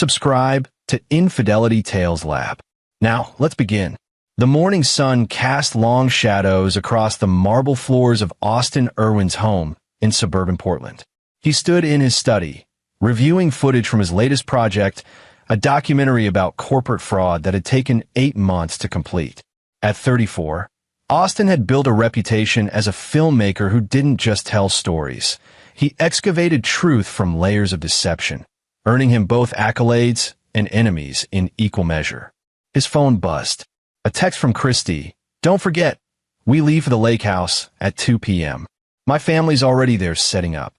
Subscribe to Infidelity Tales Lab. Now, let's begin. The morning sun cast long shadows across the marble floors of Austin Irwin's home in suburban Portland. He stood in his study, reviewing footage from his latest project, a documentary about corporate fraud that had taken 8 months to complete. At 34, Austin had built a reputation as a filmmaker who didn't just tell stories. He excavated truth from layers of deception, earning him both accolades and enemies in equal measure. His phone buzzed. A text from Christy. "Don't forget, we leave for the lake house at 2 p.m. My family's already there setting up."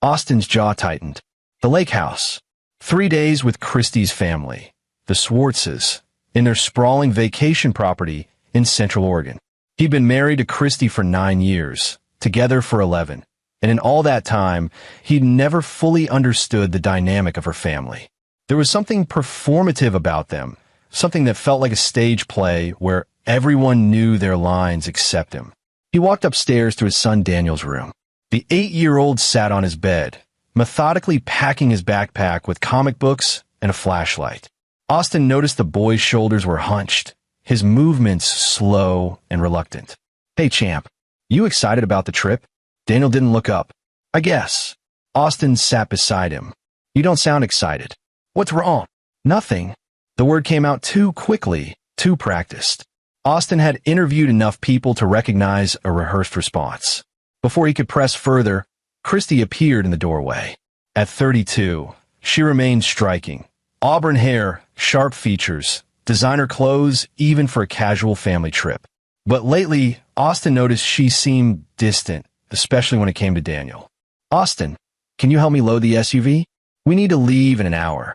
Austin's jaw tightened. The lake house. 3 days with Christy's family, the Swartzes, in their sprawling vacation property in Central Oregon. He'd been married to Christy for 9 years, together for 11, and in all that time, he'd never fully understood the dynamic of her family. There was something performative about them, something that felt like a stage play where everyone knew their lines except him. He walked upstairs to his son Daniel's room. The 8-year-old sat on his bed, methodically packing his backpack with comic books and a flashlight. Austin noticed the boy's shoulders were hunched, his movements slow and reluctant. "Hey, champ, you excited about the trip?" Daniel didn't look up. "I guess." Austin sat beside him. "You don't sound excited." "What's wrong?" "Nothing." The word came out too quickly, too practiced. Austin had interviewed enough people to recognize a rehearsed response. Before he could press further, Christy appeared in the doorway. At 32, she remained striking. Auburn hair, sharp features, designer clothes even for a casual family trip. But lately, Austin noticed she seemed distant, especially when it came to Daniel. "Austin, can you help me load the SUV? We need to leave in an hour."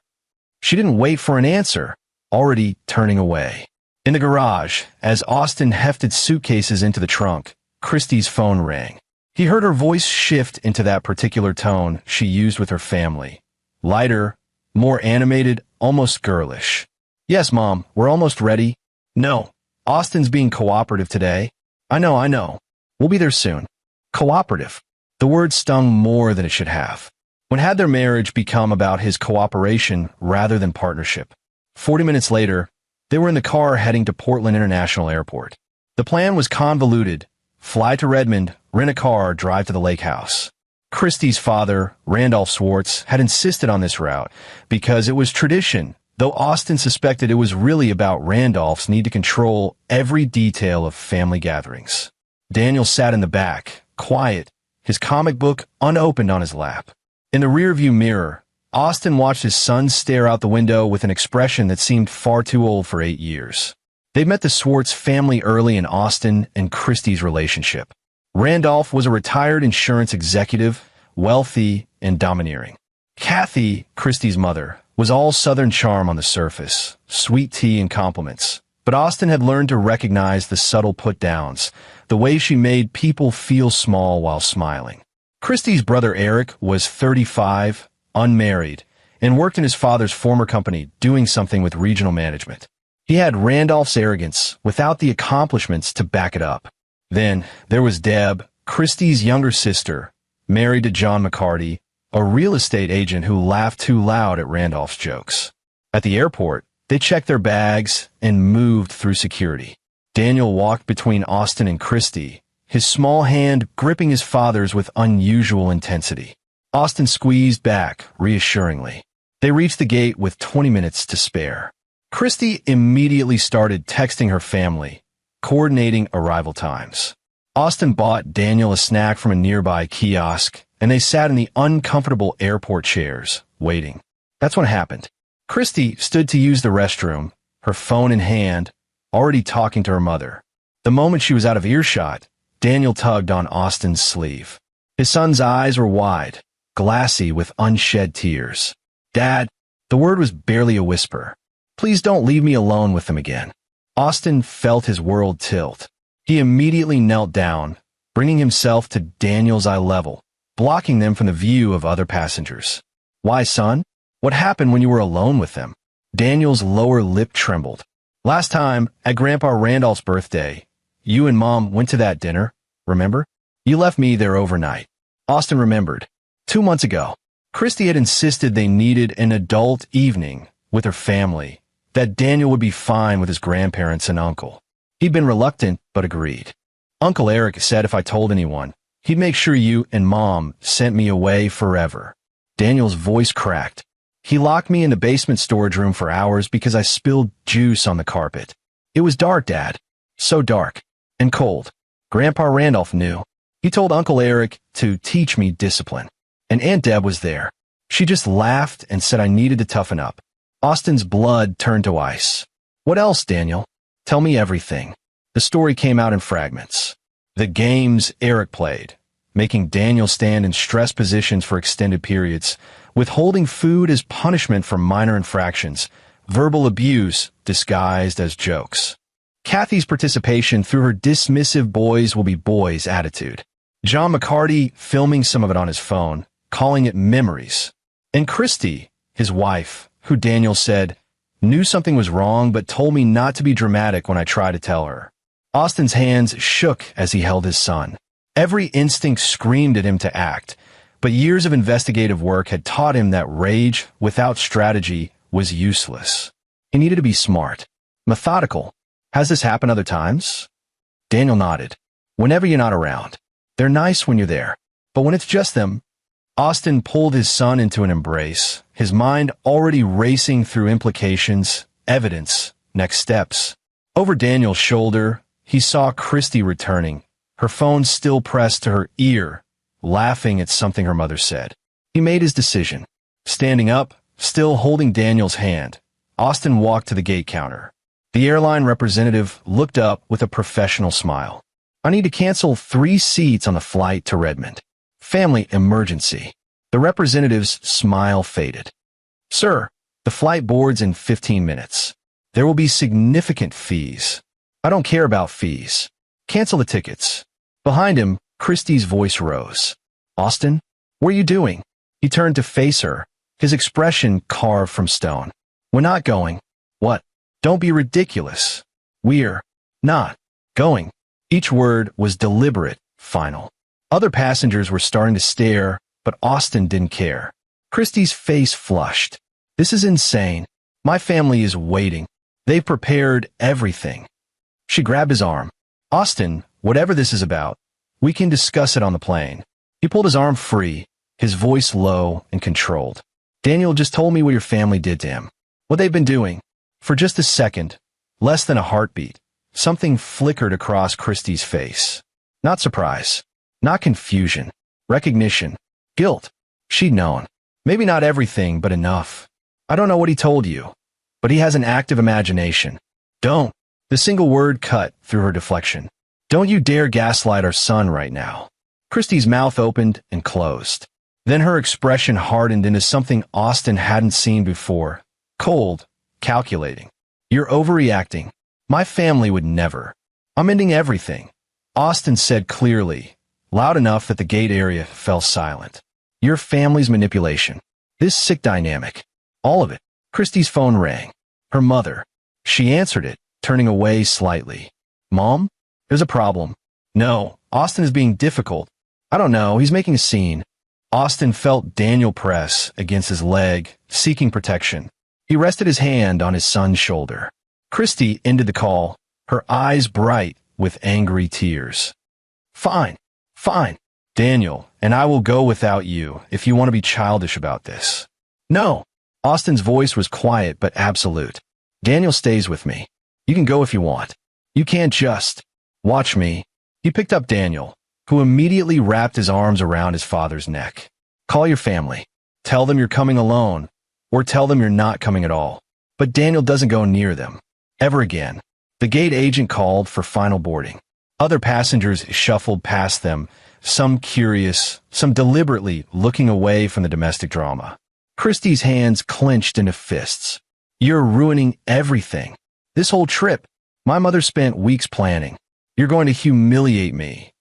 She didn't wait for an answer, already turning away. In the garage, as Austin hefted suitcases into the trunk, Christy's phone rang. He heard her voice shift into that particular tone she used with her family. Lighter, more animated, almost girlish. "Yes, Mom, we're almost ready." "No, Austin's being cooperative today." I know. We'll be there soon." Cooperative. The word stung more than it should have. When had their marriage become about his cooperation rather than partnership? 40 minutes later, they were in the car heading to Portland International Airport. The plan was convoluted. Fly to Redmond, rent a car, drive to the lake house. Christy's father, Randolph Swartz, had insisted on this route because it was tradition, though Austin suspected it was really about Randolph's need to control every detail of family gatherings. Daniel sat in the back, quiet, his comic book unopened on his lap. In the rearview mirror, Austin watched his son stare out the window with an expression that seemed far too old for 8 years. They met the Swartz family early in Austin and Christy's relationship. Randolph was a retired insurance executive, wealthy and domineering. Kathy, Christy's mother, was all Southern charm on the surface, sweet tea and compliments. But Austin had learned to recognize the subtle put-downs, the way she made people feel small while smiling. Christy's brother Eric was 35, unmarried, and worked in his father's former company doing something with regional management. He had Randolph's arrogance without the accomplishments to back it up. Then there was Deb, Christy's younger sister, married to John McCarty, a real estate agent who laughed too loud at Randolph's jokes. At the airport, they checked their bags and moved through security. Daniel walked between Austin and Christy, his small hand gripping his father's with unusual intensity. Austin squeezed back reassuringly. They reached the gate with 20 minutes to spare. Christy immediately started texting her family, coordinating arrival times. Austin bought Daniel a snack from a nearby kiosk, and they sat in the uncomfortable airport chairs, waiting. That's what happened. Christy stood to use the restroom, her phone in hand, already talking to her mother. The moment she was out of earshot, Daniel tugged on Austin's sleeve. His son's eyes were wide, glassy with unshed tears. "Dad," the word was barely a whisper. "Please don't leave me alone with them again." Austin felt his world tilt. He immediately knelt down, bringing himself to Daniel's eye level, blocking them from the view of other passengers. "Why, son? What happened when you were alone with them?" Daniel's lower lip trembled. "Last time, at Grandpa Randolph's birthday, you and Mom went to that dinner, remember? You left me there overnight." Austin remembered. 2 months ago, Christy had insisted they needed an adult evening, with her family, that Daniel would be fine with his grandparents and uncle. He'd been reluctant, but agreed. Uncle Eric said if I told anyone, he'd make sure you and Mom sent me away forever. Daniel's voice cracked. He locked me in the basement storage room for hours because I spilled juice on the carpet. It was dark, Dad. So dark. And cold. Grandpa Randolph knew. He told Uncle Eric to teach me discipline. And Aunt Deb was there. She just laughed and said I needed to toughen up. Austin's blood turned to ice. What else, Daniel? Tell me everything. The story came out in fragments. The games Eric played, making Daniel stand in stress positions for extended periods, withholding food as punishment for minor infractions, verbal abuse disguised as jokes. Kathy's participation through her dismissive boys will be boys attitude. John McCarty filming some of it on his phone, calling it memories. And Christy, his wife, who Daniel said, knew something was wrong but told me not to be dramatic when I tried to tell her. Austin's hands shook as he held his son. Every instinct screamed at him to act, but years of investigative work had taught him that rage without strategy was useless. He needed to be smart, methodical. Has this happened other times? Daniel nodded. Whenever you're not around. They're nice when you're there, but when it's just them. Austin pulled his son into an embrace, his mind already racing through implications, evidence, next steps. Over Daniel's shoulder, he saw Christy returning, her phone still pressed to her ear, laughing at something her mother said. He made his decision. Standing up, still holding Daniel's hand, Austin walked to the gate counter. The airline representative looked up with a professional smile. I need to cancel 3 seats on the flight to Redmond. Family emergency. The representative's smile faded. Sir, the flight boards in 15 minutes. There will be significant fees. I don't care about fees. Cancel the tickets. Behind him, Christy's voice rose. Austin, what are you doing? He turned to face her, his expression carved from stone. We're not going. What? Don't be ridiculous. We're not going. Each word was deliberate, final. Other passengers were starting to stare, but Austin didn't care. Christy's face flushed. This is insane. My family is waiting. They've prepared everything. She grabbed his arm. Austin, whatever this is about, we can discuss it on the plane. He pulled his arm free, his voice low and controlled. Daniel just told me what your family did to him. What they've been doing. For just a second, less than a heartbeat, something flickered across Christy's face. Not surprise. Not confusion. Recognition. Guilt. She'd known. Maybe not everything, but enough. I don't know what he told you, but he has an active imagination. Don't. The single word cut through her deflection. Don't you dare gaslight our son right now. Christy's mouth opened and closed. Then her expression hardened into something Austin hadn't seen before. Cold. Calculating. You're overreacting. My family would never. I'm ending everything. Austin said clearly, loud enough that the gate area fell silent. Your family's manipulation. This sick dynamic. All of it. Christy's phone rang. Her mother. She answered it, turning away slightly. Mom? There's a problem. No, Austin is being difficult. I don't know, he's making a scene. Austin felt Daniel press against his leg, seeking protection. He rested his hand on his son's shoulder. Christy ended the call, her eyes bright with angry tears. Fine, fine, Daniel, and I will go without you if you want to be childish about this. No. Austin's voice was quiet but absolute. Daniel stays with me. You can go if you want. You can't just. Watch me. He picked up Daniel, who immediately wrapped his arms around his father's neck. Call your family. Tell them you're coming alone, or tell them you're not coming at all. But Daniel doesn't go near them. Ever again. The gate agent called for final boarding. Other passengers shuffled past them, some curious, some deliberately looking away from the domestic drama. Christy's hands clenched into fists. You're ruining everything. This whole trip. My mother spent weeks planning. You're going to humiliate me.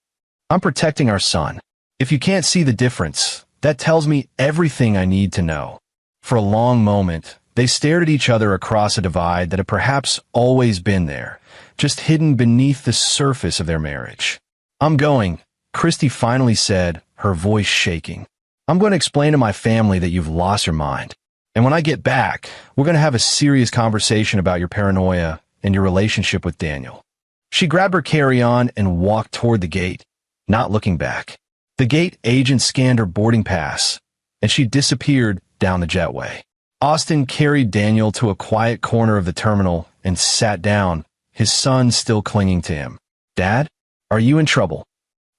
I'm protecting our son. If you can't see the difference, that tells me everything I need to know. For a long moment, they stared at each other across a divide that had perhaps always been there, just hidden beneath the surface of their marriage. I'm going, Christy finally said, her voice shaking. I'm going to explain to my family that you've lost your mind. And when I get back, we're going to have a serious conversation about your paranoia and your relationship with Daniel." She grabbed her carry-on and walked toward the gate, not looking back. The gate agent scanned her boarding pass, and she disappeared down the jetway. Austin carried Daniel to a quiet corner of the terminal and sat down, his son still clinging to him. "Dad, are you in trouble?"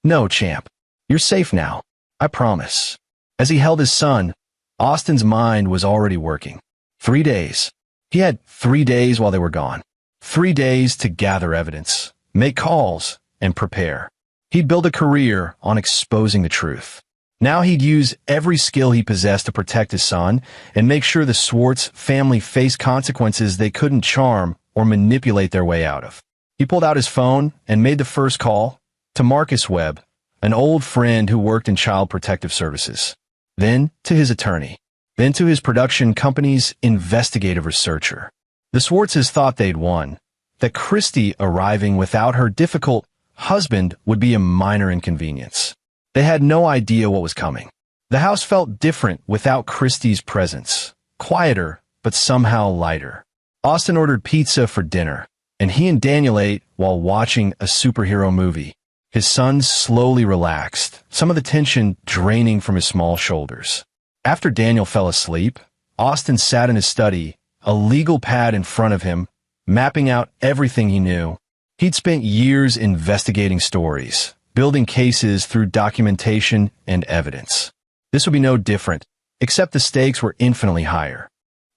"No, champ. You're safe now. I promise." As he held his son, Austin's mind was already working. 3 days. He had 3 days while they were gone. 3 days to gather evidence, make calls, and prepare. He'd build a career on exposing the truth. Now he'd use every skill he possessed to protect his son and make sure the Swartz family faced consequences they couldn't charm or manipulate their way out of. He pulled out his phone and made the first call to Marcus Webb, an old friend who worked in child protective services. Then to his attorney. Then to his production company's investigative researcher. The Swartzes thought they'd won, that Christy arriving without her difficult husband would be a minor inconvenience. They had no idea what was coming. The house felt different without Christy's presence, quieter, but somehow lighter. Austin ordered pizza for dinner, and he and Daniel ate while watching a superhero movie. His son slowly relaxed, some of the tension draining from his small shoulders. After Daniel fell asleep, Austin sat in his study, a legal pad in front of him, mapping out everything he knew. He'd spent years investigating stories, building cases through documentation and evidence. This would be no different, except the stakes were infinitely higher.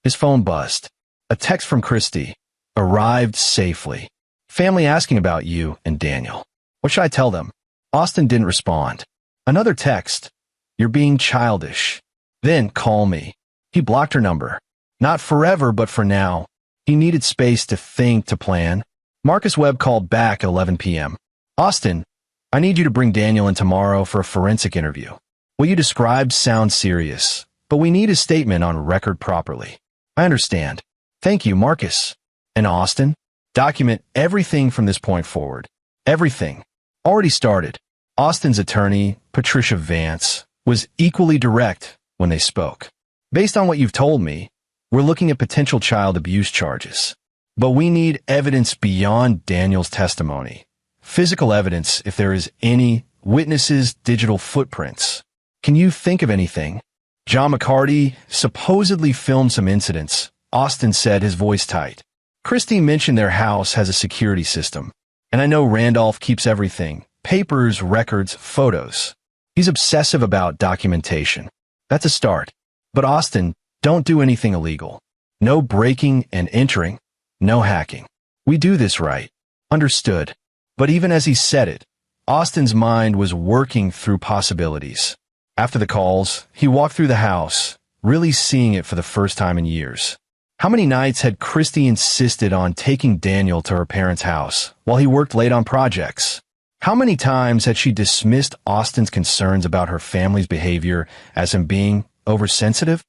His phone buzzed. A text from Christy. "Arrived safely. Family asking about you and Daniel. What should I tell them?" Austin didn't respond. Another text. "You're being childish. Then call me." He blocked her number. Not forever, but for now. He needed space to think, to plan. Marcus Webb called back at 11 p.m. "Austin, I need you to bring Daniel in tomorrow for a forensic interview. What you described sounds serious, but we need his statement on record properly." "I understand. Thank you, Marcus." "And Austin, document everything from this point forward." "Everything." Already started. Austin's attorney, Patricia Vance, was equally direct when they spoke. "Based on what you've told me, we're looking at potential child abuse charges. But we need evidence beyond Daniel's testimony. Physical evidence, if there is any, witnesses, digital footprints. Can you think of anything?" "John McCarty supposedly filmed some incidents," Austin said, his voice tight. "Christy mentioned their house has a security system. And I know Randolph keeps everything. Papers, records, photos. He's obsessive about documentation. That's a start. But Austin, don't do anything illegal. No breaking and entering. No hacking. We do this right." "Understood." But even as he said it, Austin's mind was working through possibilities. After the calls, he walked through the house, really seeing it for the first time in years. How many nights had Christy insisted on taking Daniel to her parents' house while he worked late on projects? How many times had she dismissed Austin's concerns about her family's behavior as him being oversensitive?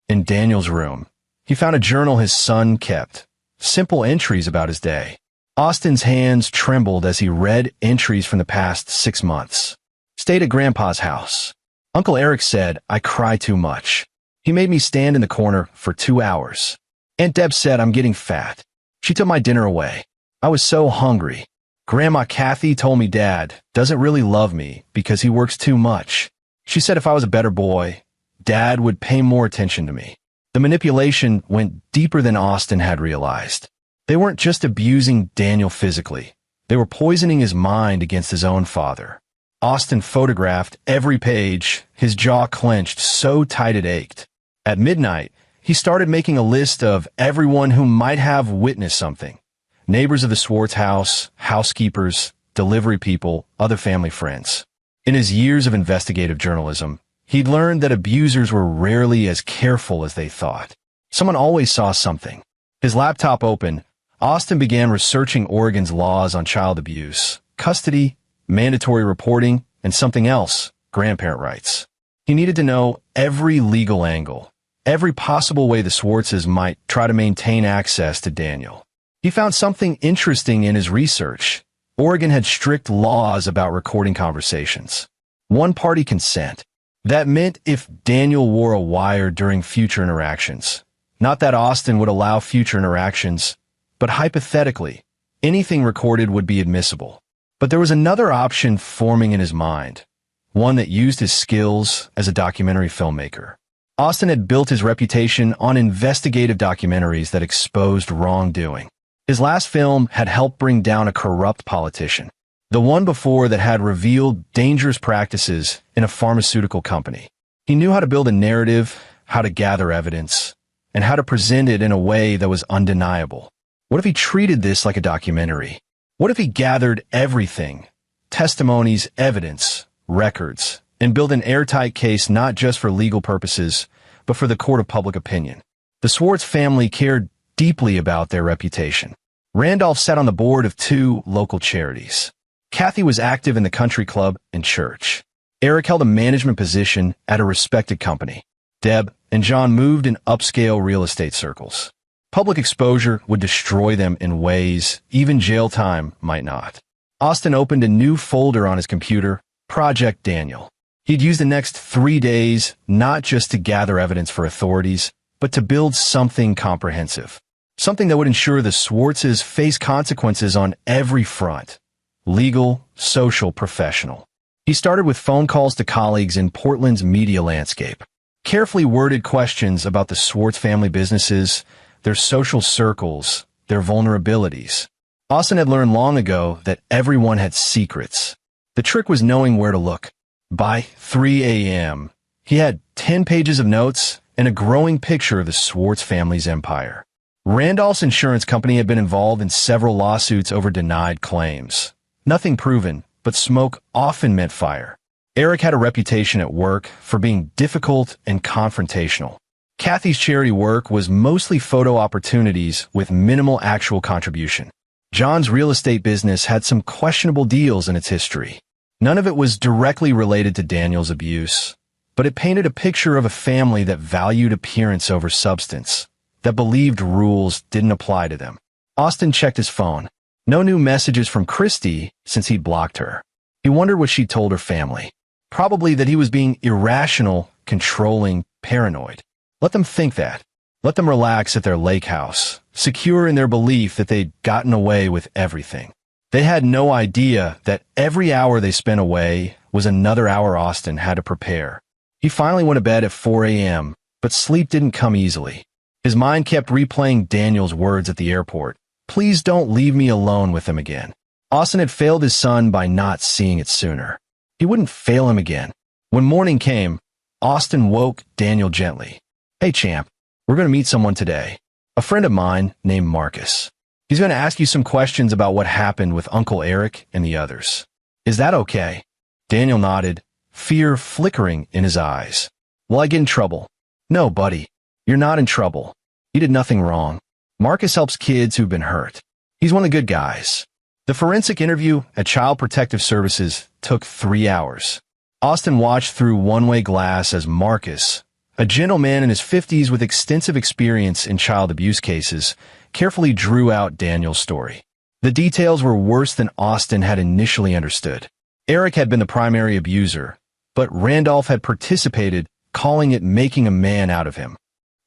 In Daniel's room, he found a journal his son kept, simple entries about his day. Austin's hands trembled as he read entries from the past 6 months. "Stayed at Grandpa's house. Uncle Eric said I cry too much. He made me stand in the corner for 2 hours. Aunt Deb said I'm getting fat. She took my dinner away. I was so hungry. Grandma Kathy told me Dad doesn't really love me because he works too much. She said if I was a better boy, Dad would pay more attention to me." The manipulation went deeper than Austin had realized. They weren't just abusing Daniel physically. They were poisoning his mind against his own father. Austin photographed every page, his jaw clenched so tight it ached. At midnight, he started making a list of everyone who might have witnessed something. Neighbors of the Swartz house, housekeepers, delivery people, other family friends. In his years of investigative journalism, he'd learned that abusers were rarely as careful as they thought. Someone always saw something. His laptop open, Austin began researching Oregon's laws on child abuse, custody, mandatory reporting, and something else, grandparent rights. He needed to know every legal angle, every possible way the Swartzes might try to maintain access to Daniel. He found something interesting in his research. Oregon had strict laws about recording conversations. One-party consent. That meant if Daniel wore a wire during future interactions. Not that Austin would allow future interactions, but hypothetically, anything recorded would be admissible. But there was another option forming in his mind, one that used his skills as a documentary filmmaker. Austin had built his reputation on investigative documentaries that exposed wrongdoing. His last film had helped bring down a corrupt politician. The one before that had revealed dangerous practices in a pharmaceutical company. He knew how to build a narrative, how to gather evidence, and how to present it in a way that was undeniable. What if he treated this like a documentary? What if he gathered everything, testimonies, evidence, records, and built an airtight case not just for legal purposes, but for the court of public opinion? The Swartz family cared deeply about their reputation. Randolph sat on the board of 2 local charities. Kathy was active in the country club and church. Eric held a management position at a respected company. Deb and John moved in upscale real estate circles. Public exposure would destroy them in ways even jail time might not. Austin opened a new folder on his computer, Project Daniel. He'd use the next 3 days not just to gather evidence for authorities, but to build something comprehensive. Something that would ensure the Swartzes face consequences on every front. Legal, social, professional. He started with phone calls to colleagues in Portland's media landscape. Carefully worded questions about the Swartz family businesses, their social circles, their vulnerabilities. Austin had learned long ago that everyone had secrets. The trick was knowing where to look. By 3 a.m., he had 10 pages of notes and a growing picture of the Swartz family's empire. Randolph's insurance company had been involved in several lawsuits over denied claims. Nothing proven, but smoke often meant fire. Eric had a reputation at work for being difficult and confrontational. Kathy's charity work was mostly photo opportunities with minimal actual contribution. John's real estate business had some questionable deals in its history. None of it was directly related to Daniel's abuse, but it painted a picture of a family that valued appearance over substance, that believed rules didn't apply to them. Austin checked his phone. No new messages from Christy since he'd blocked her. He wondered what she'd told her family. Probably that he was being irrational, controlling, paranoid. Let them think that. Let them relax at their lake house, secure in their belief that they'd gotten away with everything. They had no idea that every hour they spent away was another hour Austin had to prepare. He finally went to bed at 4 a.m., but sleep didn't come easily. His mind kept replaying Daniel's words at the airport. Please don't leave me alone with him again. Austin had failed his son by not seeing it sooner. He wouldn't fail him again. When morning came, Austin woke Daniel gently. Hey, champ, we're going to meet someone today. A friend of mine named Marcus. He's going to ask you some questions about what happened with Uncle Eric and the others. Is that okay? Daniel nodded, fear flickering in his eyes. Will I get in trouble? No, buddy. You're not in trouble. You did nothing wrong. Marcus helps kids who've been hurt. He's one of the good guys. The forensic interview at Child Protective Services took 3 hours. Austin watched through one-way glass as Marcus, a gentleman in his 50s with extensive experience in child abuse cases, carefully drew out Daniel's story. The details were worse than Austin had initially understood. Eric had been the primary abuser, but Randolph had participated, calling it making a man out of him.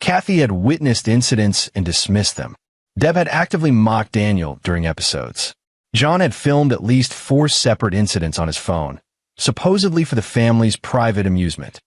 Kathy had witnessed incidents and dismissed them. Deb had actively mocked Daniel during episodes. John had filmed at least 4 separate incidents on his phone, supposedly for the family's private amusement.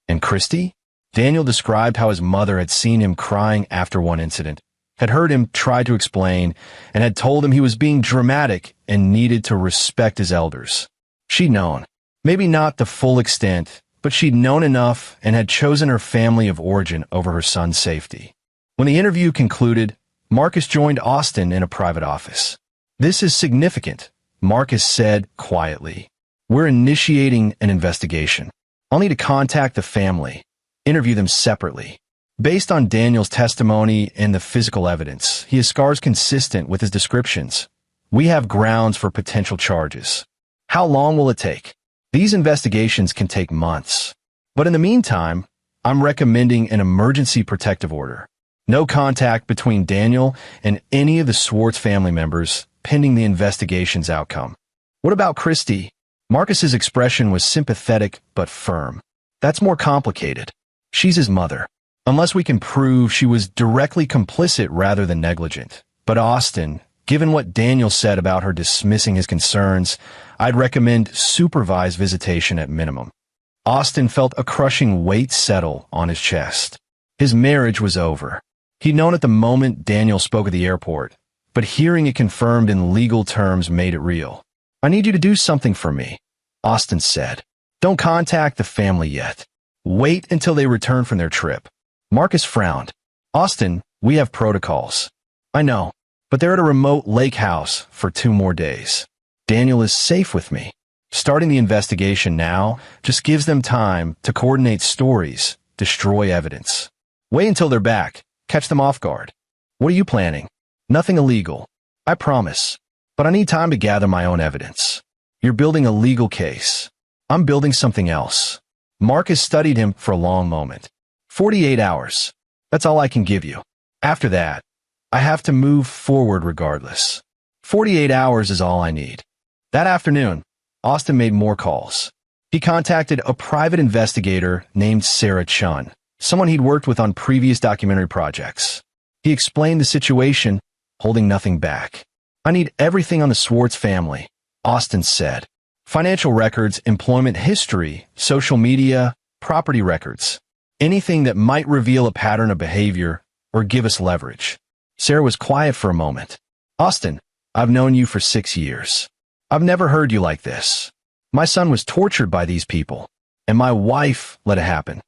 And Christy? Daniel described how his mother had seen him crying after one incident, had heard him try to explain, and had told him he was being dramatic and needed to respect his elders. She'd known. Maybe not the full extent, but she'd known enough and had chosen her family of origin over her son's safety. When the interview concluded, Marcus joined Austin in a private office. This is significant, Marcus said quietly. We're initiating an investigation. I'll need to contact the family, interview them separately. Based on Daniel's testimony and the physical evidence, he has scars consistent with his descriptions. We have grounds for potential charges. How long will it take? These investigations can take months. But in the meantime, I'm recommending an emergency protective order. No contact between Daniel and any of the Swartz family members pending the investigation's outcome. What about Christy? Marcus's expression was sympathetic but firm. That's more complicated. She's his mother. Unless we can prove she was directly complicit rather than negligent. But Austin, given what Daniel said about her dismissing his concerns, I'd recommend supervised visitation at minimum. Austin felt a crushing weight settle on his chest. His marriage was over. He'd known at the moment Daniel spoke at the airport, but hearing it confirmed in legal terms made it real. I need you to do something for me, Austin said. Don't contact the family yet. Wait until they return from their trip. Marcus frowned. Austin, we have protocols. I know, but they're at a remote lake house for 2 more days. Daniel is safe with me. Starting the investigation now just gives them time to coordinate stories, destroy evidence. Wait until they're back. Catch them off guard. What are you planning? Nothing illegal. I promise. But I need time to gather my own evidence. You're building a legal case. I'm building something else. Marcus studied him for a long moment. 48 hours. That's all I can give you. After that, I have to move forward regardless. 48 hours is all I need. That afternoon, Austin made more calls. He contacted a private investigator named Sarah Chun, someone he'd worked with on previous documentary projects. He explained the situation, holding nothing back. I need everything on the Swartz family, Austin said. Financial records, employment history, social media, property records. Anything that might reveal a pattern of behavior or give us leverage. Sarah was quiet for a moment. Austin, I've known you for 6 years. I've never heard you like this. My son was tortured by these people, and my wife let it happen.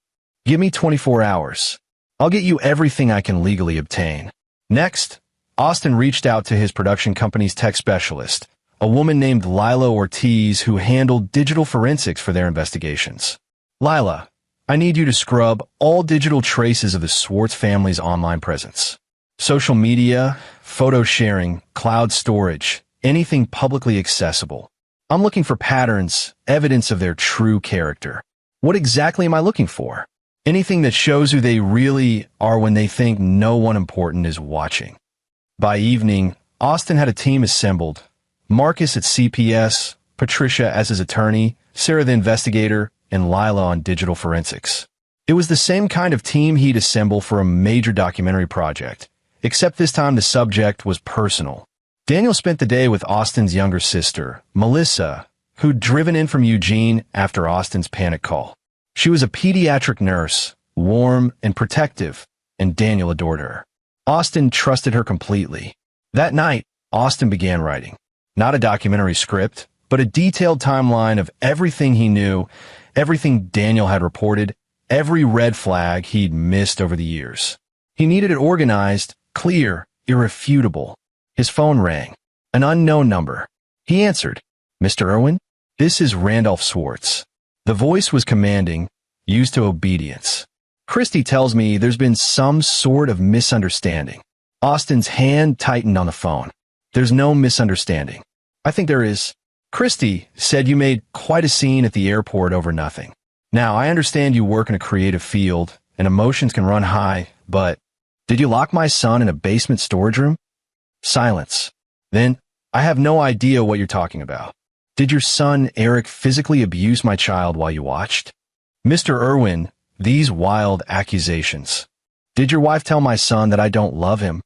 Give me 24 hours. I'll get you everything I can legally obtain. Next, Austin reached out to his production company's tech specialist, a woman named Lila Ortiz who handled digital forensics for their investigations. Lila, I need you to scrub all digital traces of the Swartz family's online presence. Social media, photo sharing, cloud storage, anything publicly accessible. I'm looking for patterns, evidence of their true character. What exactly am I looking for? Anything that shows who they really are when they think no one important is watching. By evening, Austin had a team assembled. Marcus at CPS, Patricia as his attorney, Sarah the investigator, and Lila on digital forensics. It was the same kind of team he'd assemble for a major documentary project, except this time the subject was personal. Daniel spent the day with Austin's younger sister, Melissa, who'd driven in from Eugene after Austin's panic call. She was a pediatric nurse, warm and protective, and Daniel adored her. Austin trusted her completely. That night, Austin began writing. Not a documentary script, but a detailed timeline of everything he knew, everything Daniel had reported, every red flag he'd missed over the years. He needed it organized, clear, irrefutable. His phone rang. An unknown number. He answered. Mr. Irwin? This is Randolph Swartz. The voice was commanding, used to obedience. Christy tells me there's been some sort of misunderstanding. Austin's hand tightened on the phone. There's no misunderstanding. I think there is. Christy said you made quite a scene at the airport over nothing. Now, I understand you work in a creative field, and emotions can run high, but did you lock my son in a basement storage room? Silence. Then, I have no idea what you're talking about. Did your son, Eric, physically abuse my child while you watched? Mr. Irwin, these wild accusations. Did your wife tell my son that I don't love him?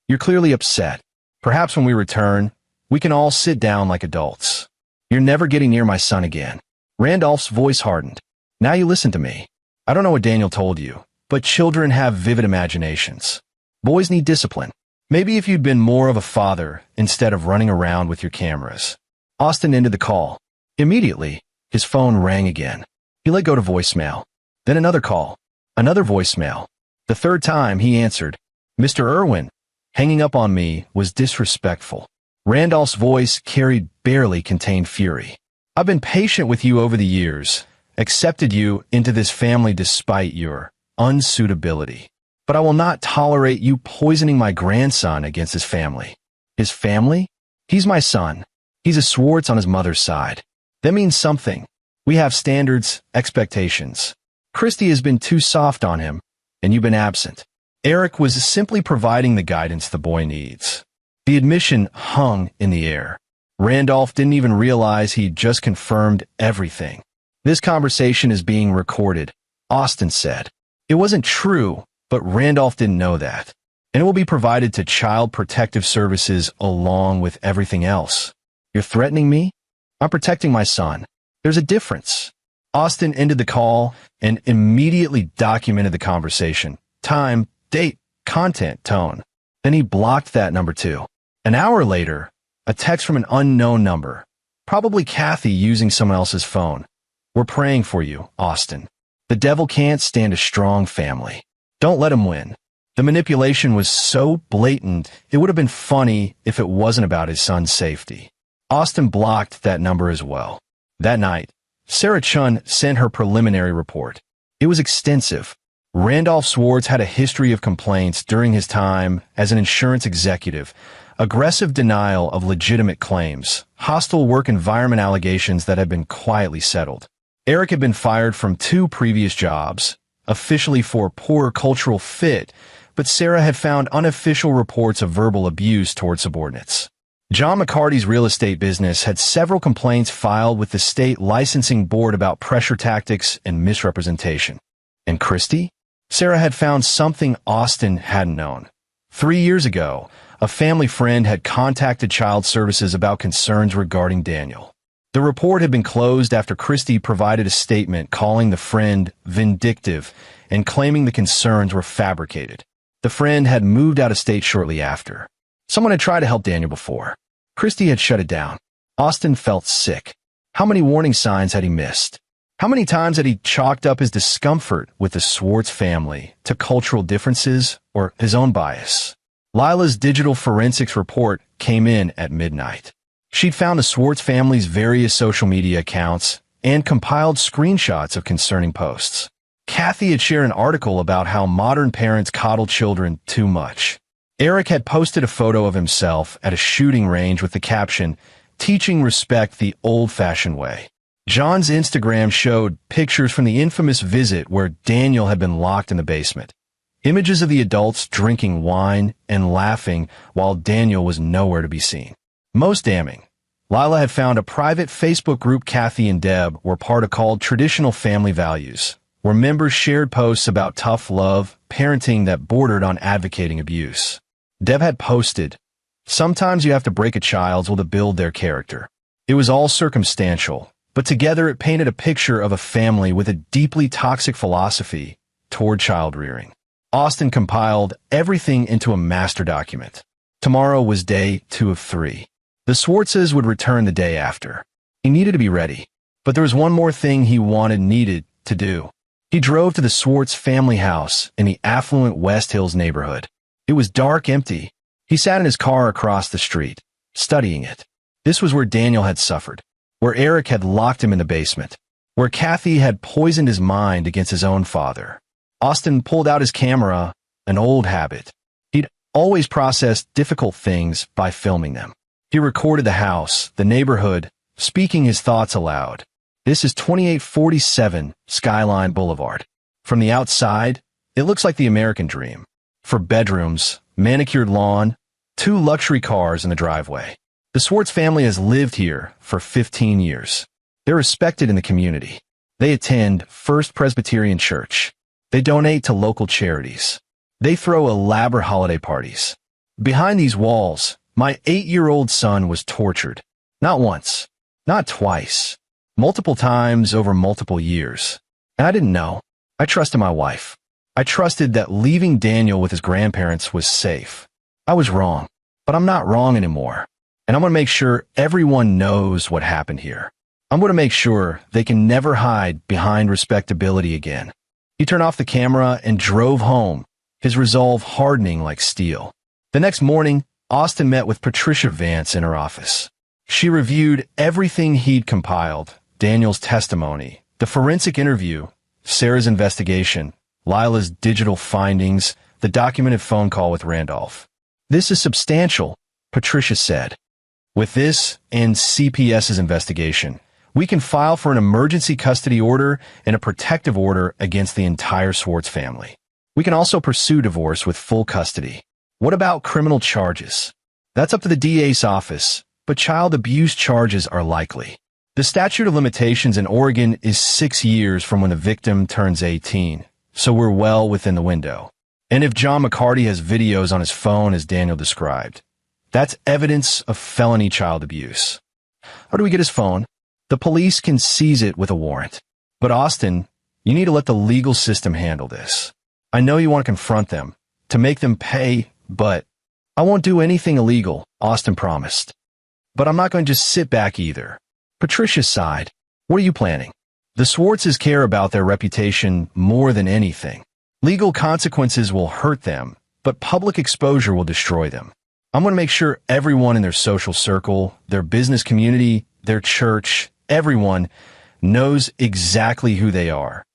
You're clearly upset. Perhaps when we return, we can all sit down like adults. You're never getting near my son again. Randolph's voice hardened. Now you listen to me. I don't know what Daniel told you, but children have vivid imaginations. Boys need discipline. Maybe if you'd been more of a father instead of running around with your cameras. Austin ended the call. Immediately, his phone rang again. He let go to voicemail. Then another call. Another voicemail. The third time he answered. Mr. Irwin, hanging up on me was disrespectful. Randolph's voice carried barely contained fury. I've been patient with you over the years, accepted you into this family despite your unsuitability. But I will not tolerate you poisoning my grandson against his family. His family? He's my son. He's a Swartz on his mother's side. That means something. We have standards, expectations. Christy has been too soft on him, and you've been absent. Eric was simply providing the guidance the boy needs. The admission hung in the air. Randolph didn't even realize he'd just confirmed everything. This conversation is being recorded, Austin said. It wasn't true, but Randolph didn't know that. And it will be provided to Child Protective Services along with everything else. You're threatening me? I'm protecting my son. There's a difference. Austin ended the call and immediately documented the conversation. Time, date, content, tone. Then he blocked that number too. An hour later, a text from an unknown number. Probably Kathy using someone else's phone. We're praying for you, Austin. The devil can't stand a strong family. Don't let him win. The manipulation was so blatant, it would have been funny if it wasn't about his son's safety. Austin blocked that number as well. That night, Sarah Chun sent her preliminary report. It was extensive. Randolph Swartz had a history of complaints during his time as an insurance executive, aggressive denial of legitimate claims, hostile work environment allegations that had been quietly settled. Eric had been fired from 2 previous jobs, officially for poor cultural fit, but Sarah had found unofficial reports of verbal abuse toward subordinates. John McCarty's real estate business had several complaints filed with the state licensing board about pressure tactics and misrepresentation. And Christy? Sarah had found something Austin hadn't known. 3 years ago, a family friend had contacted Child Services about concerns regarding Daniel. The report had been closed after Christy provided a statement calling the friend vindictive and claiming the concerns were fabricated. The friend had moved out of state shortly after. Someone had tried to help Daniel before. Christy had shut it down. Austin felt sick. How many warning signs had he missed? How many times had he chalked up his discomfort with the Swartz family to cultural differences or his own bias? Lila's digital forensics report came in at midnight. She'd found the Swartz family's various social media accounts and compiled screenshots of concerning posts. Kathy had shared an article about how modern parents coddle children too much. Eric had posted a photo of himself at a shooting range with the caption, "Teaching respect the old-fashioned way." John's Instagram showed pictures from the infamous visit where Daniel had been locked in the basement. Images of the adults drinking wine and laughing while Daniel was nowhere to be seen. Most damning, Lila had found a private Facebook group Kathy and Deb were part of called Traditional Family Values, where members shared posts about tough love, parenting that bordered on advocating abuse. Deb had posted, "Sometimes you have to break a child's will to build their character." It was all circumstantial, but together it painted a picture of a family with a deeply toxic philosophy toward child rearing. Austin compiled everything into a master document. Tomorrow was day 2 of 3. The Swartzes would return the day after. He needed to be ready, but there was one more thing he needed to do. He drove to the Swartz family house in the affluent West Hills neighborhood. It was dark, empty. He sat in his car across the street, studying it. This was where Daniel had suffered, where Eric had locked him in the basement, where Kathy had poisoned his mind against his own father. Austin pulled out his camera, an old habit. He'd always processed difficult things by filming them. He recorded the house, the neighborhood, speaking his thoughts aloud. This is 2847 Skyline Boulevard. From the outside, it looks like the American dream. 4 bedrooms, manicured lawn, 2 luxury cars in the driveway. The Swartz family has lived here for 15 years. They're respected in the community. They attend First Presbyterian Church. They donate to local charities. They throw elaborate holiday parties. Behind these walls, my 8-year-old son was tortured. Not once, not twice. Multiple times over multiple years. And I didn't know. I trusted my wife. I trusted that leaving Daniel with his grandparents was safe. I was wrong, but I'm not wrong anymore. And I'm going to make sure everyone knows what happened here. I'm going to make sure they can never hide behind respectability again. He turned off the camera and drove home, his resolve hardening like steel. The next morning, Austin met with Patricia Vance in her office. She reviewed everything he'd compiled. Daniel's testimony, the forensic interview, Sarah's investigation, Lila's digital findings, the documented phone call with Randolph. "This is substantial," Patricia said. "With this and CPS's investigation, we can file for an emergency custody order and a protective order against the entire Swartz family. We can also pursue divorce with full custody. What about criminal charges? That's up to the DA's office, but child abuse charges are likely. The statute of limitations in Oregon is 6 years from when the victim turns 18, so we're well within the window. And if John McCarty has videos on his phone as Daniel described, that's evidence of felony child abuse. How do we get his phone? The police can seize it with a warrant. But Austin, you need to let the legal system handle this. I know you want to confront them, to make them pay, but I won't do anything illegal, Austin promised. But I'm not going to just sit back either. Patricia sighed. What are you planning? The Swartzes care about their reputation more than anything. Legal consequences will hurt them, but public exposure will destroy them. I'm going to make sure everyone in their social circle, their business community, their church, everyone knows exactly who they are.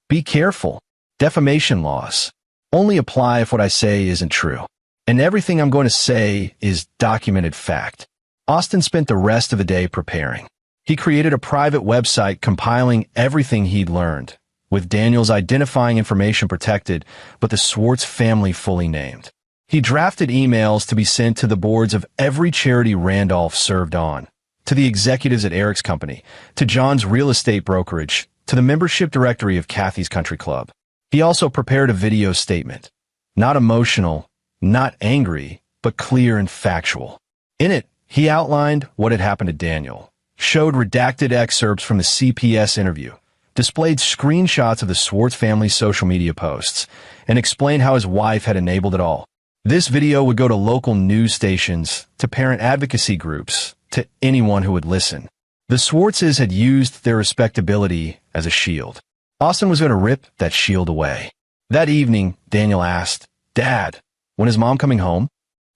Be careful. Defamation laws only apply if what I say isn't true. And everything I'm going to say is documented fact. Austin spent the rest of the day preparing. He created a private website compiling everything he'd learned, with Daniel's identifying information protected, but the Swartz family fully named. He drafted emails to be sent to the boards of every charity Randolph served on, to the executives at Eric's company, to John's real estate brokerage, to the membership directory of Kathy's country club. He also prepared a video statement. Not emotional, not angry, but clear and factual. In it, he outlined what had happened to Daniel, showed redacted excerpts from the CPS interview, displayed screenshots of the Swartz family's social media posts, and explained how his wife had enabled it all. This video would go to local news stations, to parent advocacy groups, to anyone who would listen. The Swartzes had used their respectability as a shield. Austin was going to rip that shield away. That evening, Daniel asked, "Dad, when is Mom coming home?"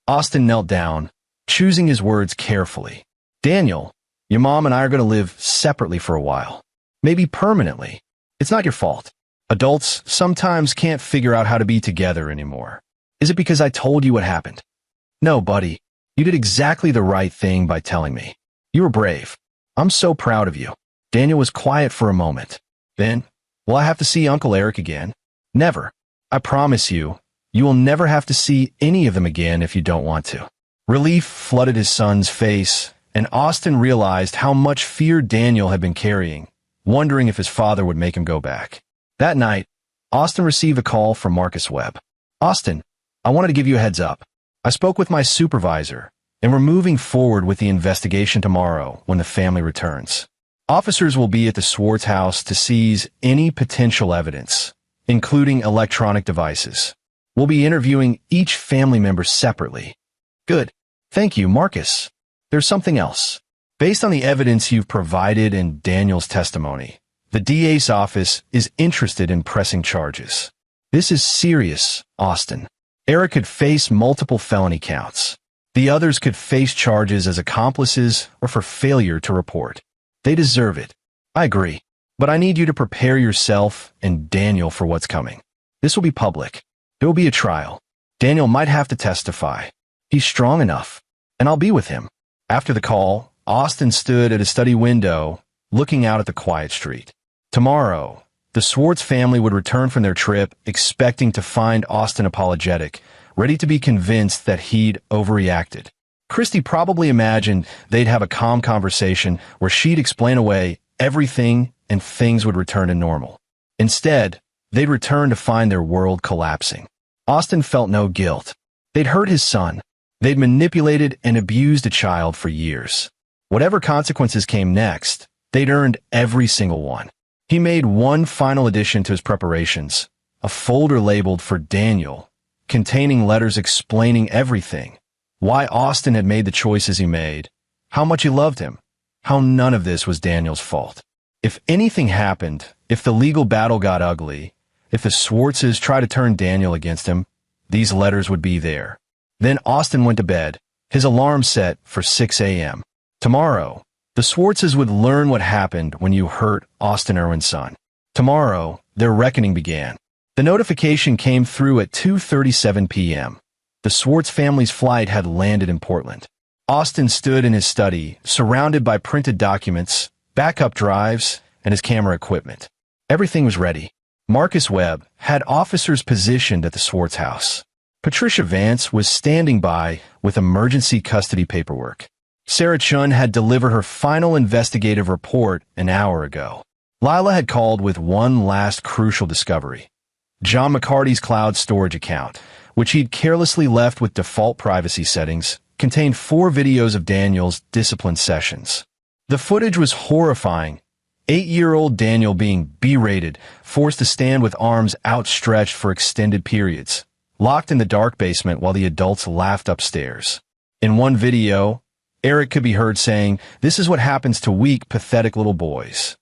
Austin knelt down, choosing his words carefully. "Daniel, your mom and I are going to live separately for a while. Maybe permanently. It's not your fault. Adults sometimes can't figure out how to be together anymore. Is it because I told you what happened?" "No, buddy. You did exactly the right thing by telling me. You were brave. I'm so proud of you." Daniel was quiet for a moment. Then, "Will I have to see Uncle Eric again?" "Never. I promise you, you will never have to see any of them again if you don't want to." Relief flooded his son's face, and Austin realized how much fear Daniel had been carrying, wondering if his father would make him go back. That night, Austin received a call from Marcus Webb. "Austin, I wanted to give you a heads up. I spoke with my supervisor, and we're moving forward with the investigation tomorrow when the family returns. Officers will be at the Swartz house to seize any potential evidence, including electronic devices. We'll be interviewing each family member separately." "Good. Thank you, Marcus. There's something else. Based on the evidence you've provided in Daniel's testimony, the DA's office is interested in pressing charges. This is serious, Austin. Eric could face multiple felony counts. The others could face charges as accomplices or for failure to report. They deserve it. I agree. But I need you to prepare yourself and Daniel for what's coming. This will be public. There will be a trial. Daniel might have to testify. He's strong enough, and I'll be with him." After the call, Austin stood at a study window, looking out at the quiet street. Tomorrow, the Swartz family would return from their trip, expecting to find Austin apologetic, ready to be convinced that he'd overreacted. Christy probably imagined they'd have a calm conversation where she'd explain away everything and things would return to normal. Instead, they'd return to find their world collapsing. Austin felt no guilt. They'd hurt his son. They'd manipulated and abused a child for years. Whatever consequences came next, they'd earned every single one. He made one final addition to his preparations, a folder labeled for Daniel, containing letters explaining everything, why Austin had made the choices he made, how much he loved him, how none of this was Daniel's fault. If anything happened, if the legal battle got ugly, if the Swartzes tried to turn Daniel against him, these letters would be there. Then Austin went to bed, his alarm set for 6 a.m. Tomorrow, the Swartzes would learn what happened when you hurt Austin Irwin's son. Tomorrow, their reckoning began. The notification came through at 2:37 p.m. The Swartz family's flight had landed in Portland. Austin stood in his study, surrounded by printed documents, backup drives, and his camera equipment. Everything was ready. Marcus Webb had officers positioned at the Swartz house. Patricia Vance was standing by with emergency custody paperwork. Sarah Chun had delivered her final investigative report an hour ago. Lila had called with one last crucial discovery. John McCarty's cloud storage account, which he'd carelessly left with default privacy settings, contained 4 videos of Daniel's discipline sessions. The footage was horrifying. 8-year-old Daniel being berated, forced to stand with arms outstretched for extended periods, locked in the dark basement while the adults laughed upstairs. In one video, Eric could be heard saying, "This is what happens to weak, pathetic little boys."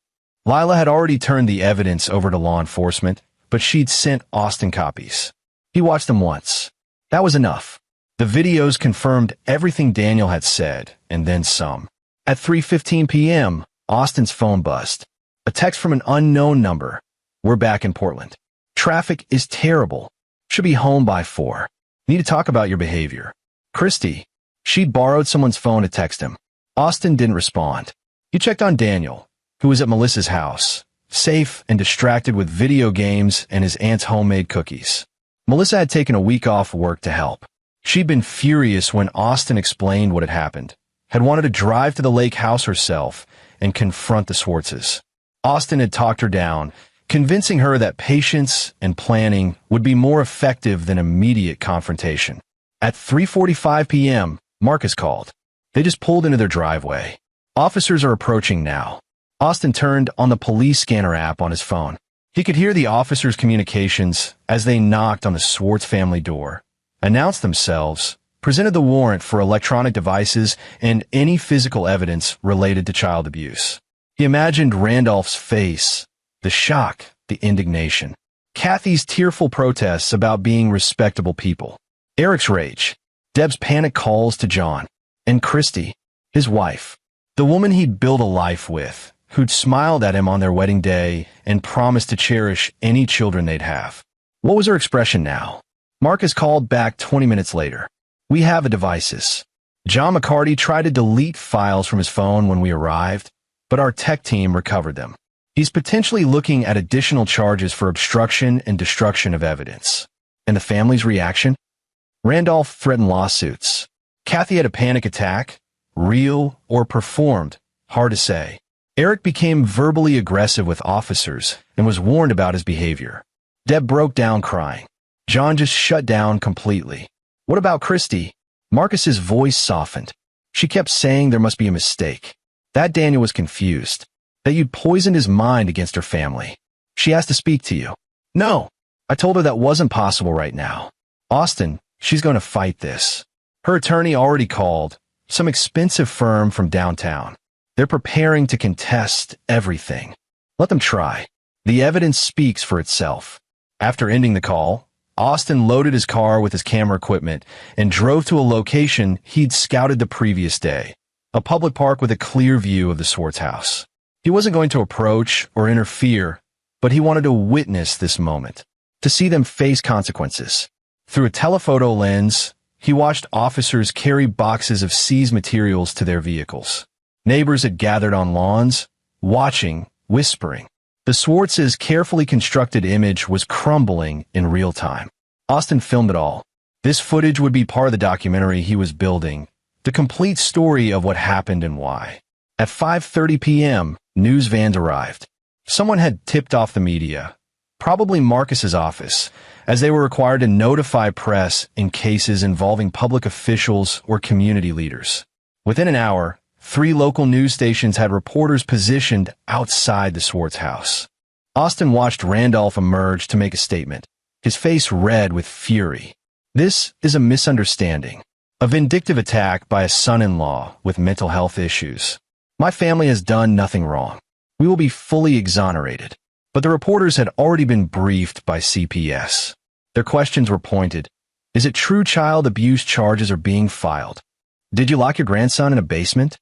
Lila had already turned the evidence over to law enforcement, but she'd sent Austin copies. He watched them once. That was enough. The videos confirmed everything Daniel had said, and then some. At 3:15 p.m., Austin's phone buzzed. A text from an unknown number. "We're back in Portland. Traffic is terrible. Should be home by 4. Need to talk about your behavior. Christy." She'd borrowed someone's phone to text him. Austin didn't respond. He checked on Daniel, who was at Melissa's house, safe and distracted with video games and his aunt's homemade cookies. Melissa had taken a week off work to help. She'd been furious when Austin explained what had happened, had wanted to drive to the lake house herself and confront the Swartzes. Austin had talked her down, convincing her that patience and planning would be more effective than immediate confrontation. At 3:45 p.m., Marcus called. They just pulled into their driveway. "Officers are approaching now." Austin turned on the police scanner app on his phone. He could hear the officers' communications as they knocked on the Swartz family door, announced themselves, presented the warrant for electronic devices and any physical evidence related to child abuse. He imagined Randolph's face, the shock, the indignation. Kathy's tearful protests about being respectable people. Eric's rage. Deb's panic calls to John. And Christy, his wife. The woman he'd built a life with, who'd smiled at him on their wedding day and promised to cherish any children they'd have. What was her expression now? Marcus called back 20 minutes later. "We have the devices." John McCarty tried to delete files from his phone when we arrived, but our tech team recovered them. He's potentially looking at additional charges for obstruction and destruction of evidence. And the family's reaction? Randolph threatened lawsuits. Kathy had a panic attack, real or performed, hard to say. Eric became verbally aggressive with officers and was warned about his behavior. Deb broke down crying. John just shut down completely. What about Christy? Marcus's voice softened. She kept saying there must be a mistake. That Daniel was confused. That you'd poisoned his mind against her family. She asked to speak to you. No. I told her that wasn't possible right now. Austin, she's going to fight this. Her attorney already called, some expensive firm from downtown. They're preparing to contest everything. Let them try. The evidence speaks for itself. After ending the call, Austin loaded his car with his camera equipment and drove to a location he'd scouted the previous day, a public park with a clear view of the Swartz house. He wasn't going to approach or interfere, but he wanted to witness this moment, to see them face consequences. Through a telephoto lens, he watched officers carry boxes of seized materials to their vehicles. Neighbors had gathered on lawns, watching, whispering. The Swartz's carefully constructed image was crumbling in real time. Austin filmed it all. This footage would be part of the documentary he was building, the complete story of what happened and why. At 5:30 p.m., news vans arrived. Someone had tipped off the media, probably Marcus's office, as they were required to notify press in cases involving public officials or community leaders. Within an hour, 3 local news stations had reporters positioned outside the Swartz house. Austin watched Randolph emerge to make a statement, his face red with fury. This is a misunderstanding, a vindictive attack by a son-in-law with mental health issues. My family has done nothing wrong. We will be fully exonerated. But the reporters had already been briefed by CPS. Their questions were pointed. Is it true child abuse charges are being filed? Did you lock your grandson in a basement?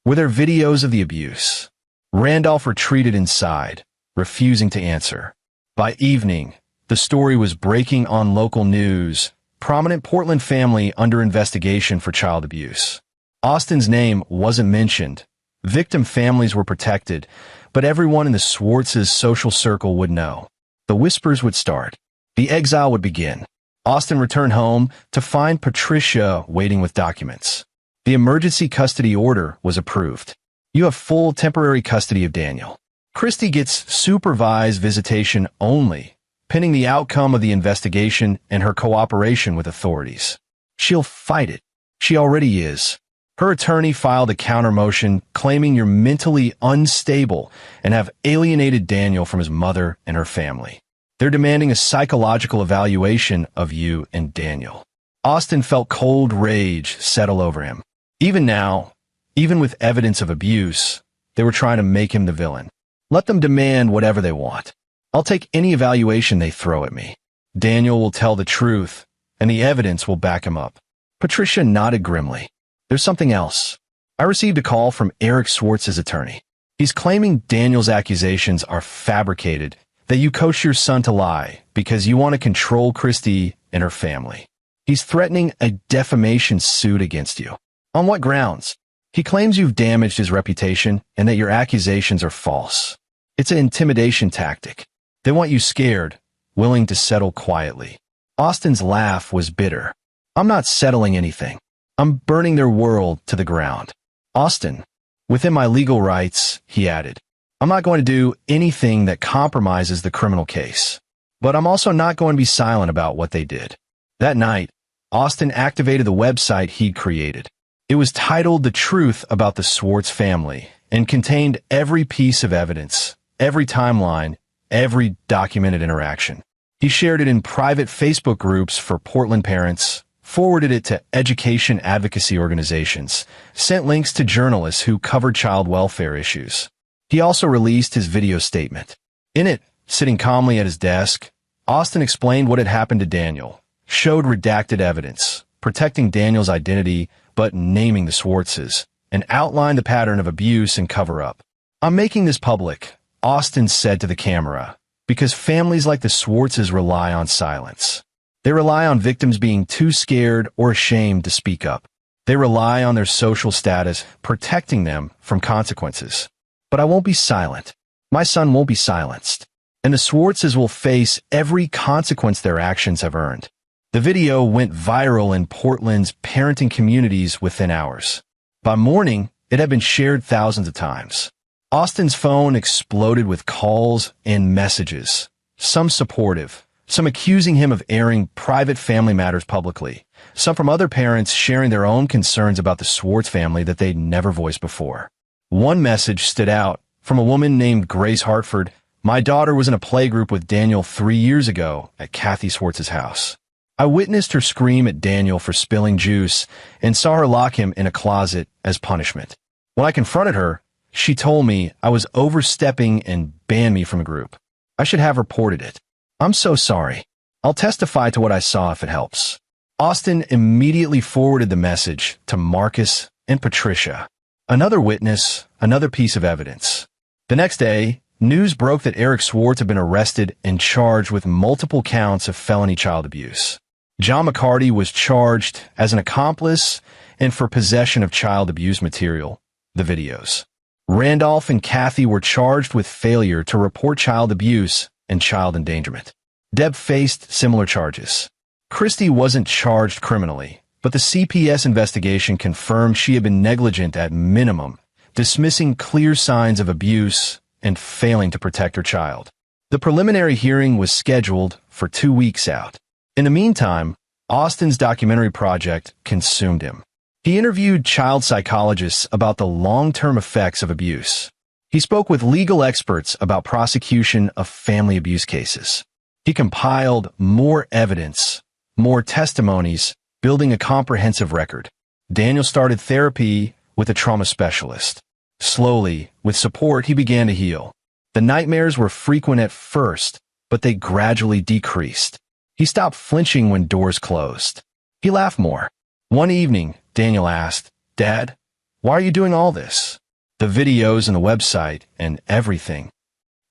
Were there videos of the abuse? Randolph retreated inside, refusing to answer. By evening, the story was breaking on local news. Prominent Portland family under investigation for child abuse. Austin's name wasn't mentioned. Victim families were protected, but everyone in the Swartz's social circle would know. The whispers would start. The exile would begin. Austin returned home to find Patricia waiting with documents. The emergency custody order was approved. You have full temporary custody of Daniel. Christy gets supervised visitation only, pending the outcome of the investigation and her cooperation with authorities. She'll fight it. She already is. Her attorney filed a counter motion claiming you're mentally unstable and have alienated Daniel from his mother and her family. They're demanding a psychological evaluation of you and Daniel. Austin felt cold rage settle over him. Even now, even with evidence of abuse, they were trying to make him the villain. Let them demand whatever they want. I'll take any evaluation they throw at me. Daniel will tell the truth, and the evidence will back him up. Patricia nodded grimly. There's something else. I received a call from Eric Schwartz's attorney. He's claiming Daniel's accusations are fabricated, that you coached your son to lie because you want to control Christy and her family. He's threatening a defamation suit against you. On what grounds? He claims you've damaged his reputation and that your accusations are false. It's an intimidation tactic. They want you scared, willing to settle quietly. Austin's laugh was bitter. I'm not settling anything. I'm burning their world to the ground. Austin, within my legal rights, he added, I'm not going to do anything that compromises the criminal case. But I'm also not going to be silent about what they did. That night, Austin activated the website he'd created. It was titled The Truth About the Schwartz Family and contained every piece of evidence, every timeline, every documented interaction. He shared it in private Facebook groups for Portland parents, forwarded it to education advocacy organizations, sent links to journalists who covered child welfare issues. He also released his video statement. In it, sitting calmly at his desk, Austin explained what had happened to Daniel, showed redacted evidence, protecting Daniel's identity but naming the Schwartzes, and outlined the pattern of abuse and cover-up. I'm making this public, Austin said to the camera, because families like the Schwartzes rely on silence. They rely on victims being too scared or ashamed to speak up. They rely on their social status protecting them from consequences. But I won't be silent. My son won't be silenced. And the Schwartzes will face every consequence their actions have earned. The video went viral in Portland's parenting communities within hours. By morning, it had been shared thousands of times. Austin's phone exploded with calls and messages, some supportive, some accusing him of airing private family matters publicly, some from other parents sharing their own concerns about the Schwartz family that they'd never voiced before. One message stood out from a woman named Grace Hartford. My daughter was in a playgroup with Daniel 3 years ago at Kathy Schwartz's house. I witnessed her scream at Daniel for spilling juice and saw her lock him in a closet as punishment. When I confronted her, she told me I was overstepping and banned me from a group. I should have reported it. I'm so sorry. I'll testify to what I saw if it helps. Austin immediately forwarded the message to Marcus and Patricia. Another witness, another piece of evidence. The next day, news broke that Eric Schwartz had been arrested and charged with multiple counts of felony child abuse. John McCarty was charged as an accomplice and for possession of child abuse material, the videos. Randolph and Kathy were charged with failure to report child abuse and child endangerment. Deb faced similar charges. Christy wasn't charged criminally, but the CPS investigation confirmed she had been negligent at minimum, dismissing clear signs of abuse and failing to protect her child. The preliminary hearing was scheduled for 2 weeks out. In the meantime, Austin's documentary project consumed him. He interviewed child psychologists about the long-term effects of abuse. He spoke with legal experts about prosecution of family abuse cases. He compiled more evidence, more testimonies, building a comprehensive record. Daniel started therapy with a trauma specialist. Slowly, with support, he began to heal. The nightmares were frequent at first, but they gradually decreased. He stopped flinching when doors closed. He laughed more. One evening, Daniel asked, "Dad, why are you doing all this? The videos and the website and everything."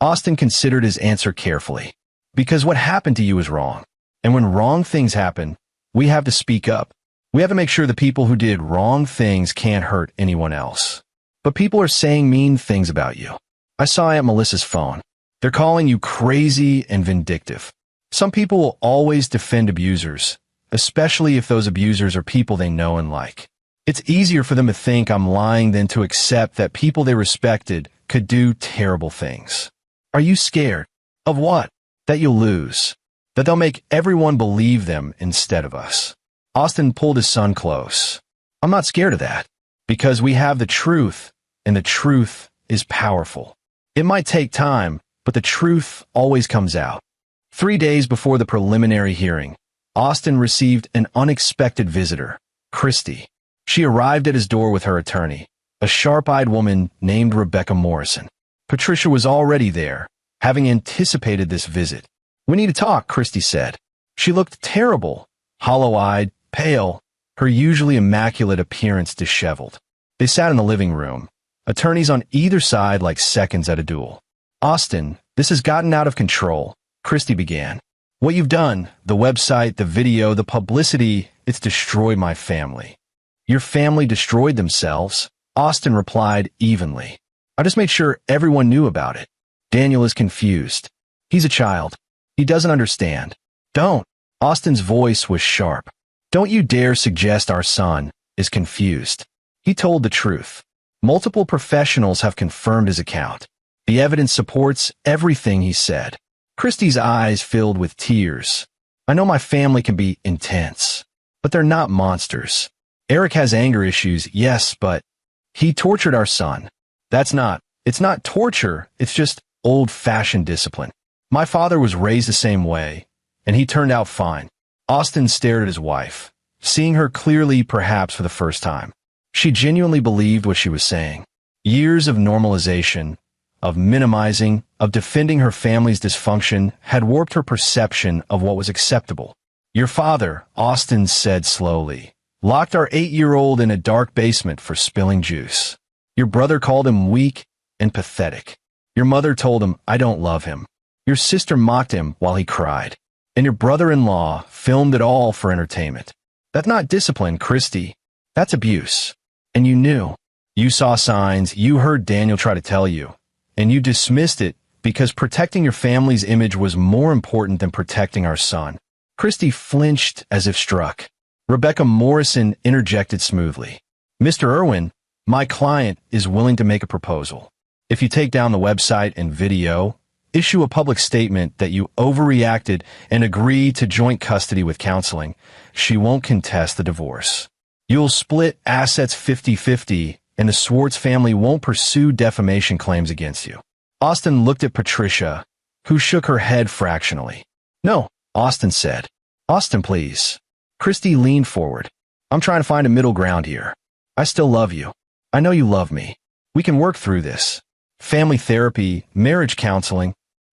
Austin considered his answer carefully. Because what happened to you is wrong. And when wrong things happen, we have to speak up. We have to make sure the people who did wrong things can't hurt anyone else. But people are saying mean things about you. I saw Aunt Melissa's phone. They're calling you crazy and vindictive. Some people will always defend abusers, especially if those abusers are people they know and like. It's easier for them to think I'm lying than to accept that people they respected could do terrible things. Are you scared? Of what? That you'll lose. That they'll make everyone believe them instead of us. Austin pulled his son close. I'm not scared of that, because we have the truth, and the truth is powerful. It might take time, but the truth always comes out. 3 days before the preliminary hearing, Austin received an unexpected visitor, Christy. She arrived at his door with her attorney, a sharp-eyed woman named Rebecca Morrison. Patricia was already there, having anticipated this visit. "We need to talk," Christy said. She looked terrible, hollow-eyed, pale, her usually immaculate appearance disheveled. They sat in the living room, attorneys on either side like seconds at a duel. "Austin, this has gotten out of control," Christy began. "What you've done, the website, the video, the publicity, it's destroyed my family." "Your family destroyed themselves," Austin replied evenly. "I just made sure everyone knew about it." Daniel is confused. He's a child. He doesn't understand. "Don't." Austin's voice was sharp. "Don't you dare suggest our son is confused. He told the truth. Multiple professionals have confirmed his account. The evidence supports everything he said." Christy's eyes filled with tears. "I know my family can be intense, but they're not monsters. Eric has anger issues, yes, but he tortured our son. It's not torture, it's just old-fashioned discipline. My father was raised the same way, and he turned out fine." Austin stared at his wife, seeing her clearly perhaps for the first time. She genuinely believed what she was saying. Years of normalization, of minimizing, of defending her family's dysfunction had warped her perception of what was acceptable. "Your father," Austin said slowly, "locked our 8-year-old in a dark basement for spilling juice. Your brother called him weak and pathetic. Your mother told him, 'I don't love him.' Your sister mocked him while he cried. And your brother-in-law filmed it all for entertainment. That's not discipline, Christy. That's abuse. And you knew. You saw signs, you heard Daniel try to tell you, and you dismissed it because protecting your family's image was more important than protecting our son." Christy flinched as if struck. Rebecca Morrison interjected smoothly. "Mr. Irwin, my client is willing to make a proposal. If you take down the website and video, issue a public statement that you overreacted and agree to joint custody with counseling, she won't contest the divorce. You'll split assets 50-50, and the Swartz family won't pursue defamation claims against you." Austin looked at Patricia, who shook her head fractionally. "No," Austin said. "Austin, please." Christy leaned forward. "I'm trying to find a middle ground here. I still love you. I know you love me. We can work through this. Family therapy, marriage counseling.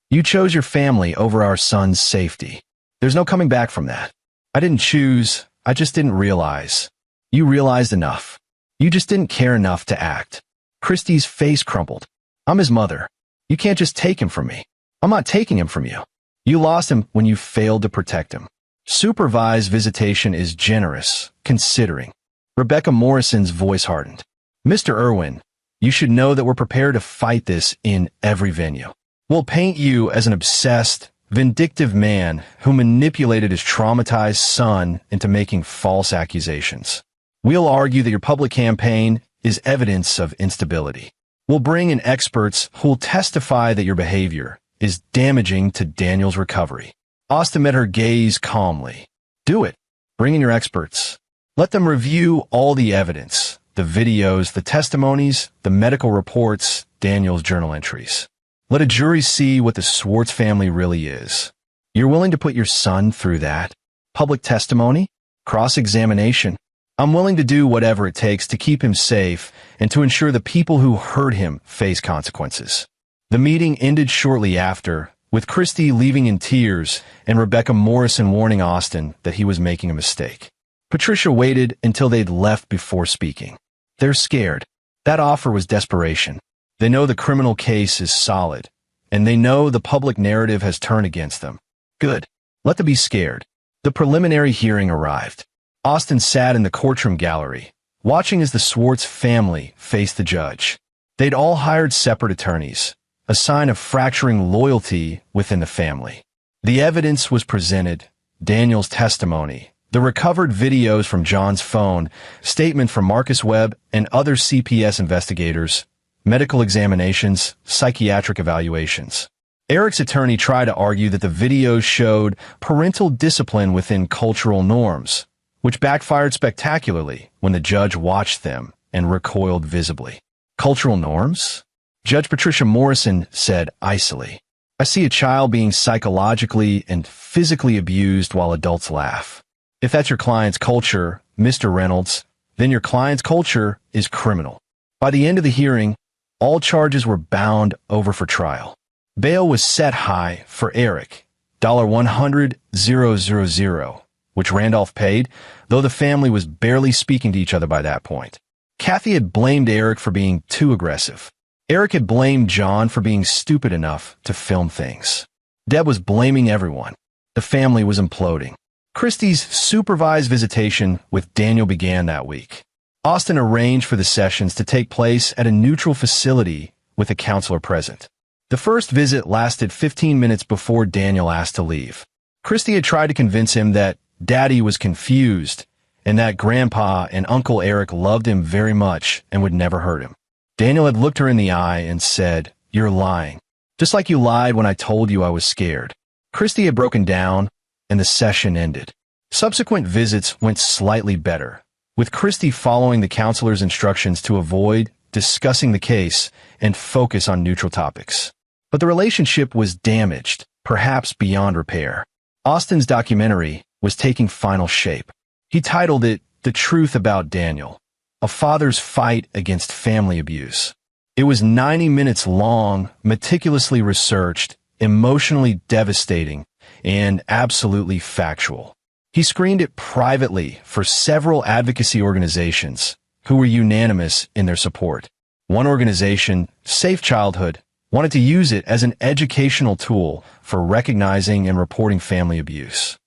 You chose your family over our son's safety. There's no coming back from that. I didn't choose, I just didn't realize. You realized enough. You just didn't care enough to act." Christy's face crumpled. "I'm his mother. You can't just take him from me. I'm not taking him from you. You lost him when you failed to protect him. Supervised visitation is generous, considering." Rebecca Morrison's voice hardened. "Mr. Irwin, you should know that we're prepared to fight this in every venue. We'll paint you as an obsessed, vindictive man who manipulated his traumatized son into making false accusations. We'll argue that your public campaign is evidence of instability. We'll bring in experts who'll testify that your behavior is damaging to Daniel's recovery." Austin met her gaze calmly. "Do it. Bring in your experts. Let them review all the evidence, the videos, the testimonies, the medical reports, Daniel's journal entries. Let a jury see what the Swartz family really is. You're willing to put your son through that? Public testimony? Cross-examination? I'm willing to do whatever it takes to keep him safe and to ensure the people who hurt him face consequences." The meeting ended shortly after, with Christy leaving in tears and Rebecca Morrison warning Austin that he was making a mistake. Patricia waited until they'd left before speaking. They're scared. That offer was desperation. They know the criminal case is solid, and they know the public narrative has turned against them. Good. Let them be scared. The preliminary hearing arrived. Austin sat in the courtroom gallery, watching as the Swartz family faced the judge. They'd all hired separate attorneys, a sign of fracturing loyalty within the family. The evidence was presented, Daniel's testimony, The recovered videos from John's phone, statement from Marcus Webb and other CPS investigators, medical examinations, psychiatric evaluations. Eric's attorney tried to argue that the videos showed parental discipline within cultural norms, which backfired spectacularly when the judge watched them and recoiled visibly. Cultural norms? Judge Patricia Morrison said icily, "I see a child being psychologically and physically abused while adults laugh. If that's your client's culture, Mr. Reynolds, then your client's culture is criminal." By the end of the hearing, all charges were bound over for trial. Bail was set high for Eric, $100,000, which Randolph paid, though the family was barely speaking to each other by that point. Kathy had blamed Eric for being too aggressive. Eric had blamed John for being stupid enough to film things. Deb was blaming everyone. The family was imploding. Christie's supervised visitation with Daniel began that week. Austin arranged for the sessions to take place at a neutral facility with a counselor present. The first visit lasted 15 minutes before Daniel asked to leave. Christie had tried to convince him that Daddy was confused and that Grandpa and Uncle Eric loved him very much and would never hurt him. Daniel had looked her in the eye and said, "You're lying. Just like you lied when I told you I was scared." Christie had broken down, and the session ended. Subsequent visits went slightly better, with Christie following the counselor's instructions to avoid discussing the case and focus on neutral topics. But the relationship was damaged, perhaps beyond repair. Austin's documentary was taking final shape. He titled it "The Truth About Daniel: A Father's Fight Against Family Abuse." It was 90 minutes long, meticulously researched, emotionally devastating, and absolutely factual. He screened it privately for several advocacy organizations who were unanimous in their support. One organization, Safe Childhood, wanted to use it as an educational tool for recognizing and reporting family abuse.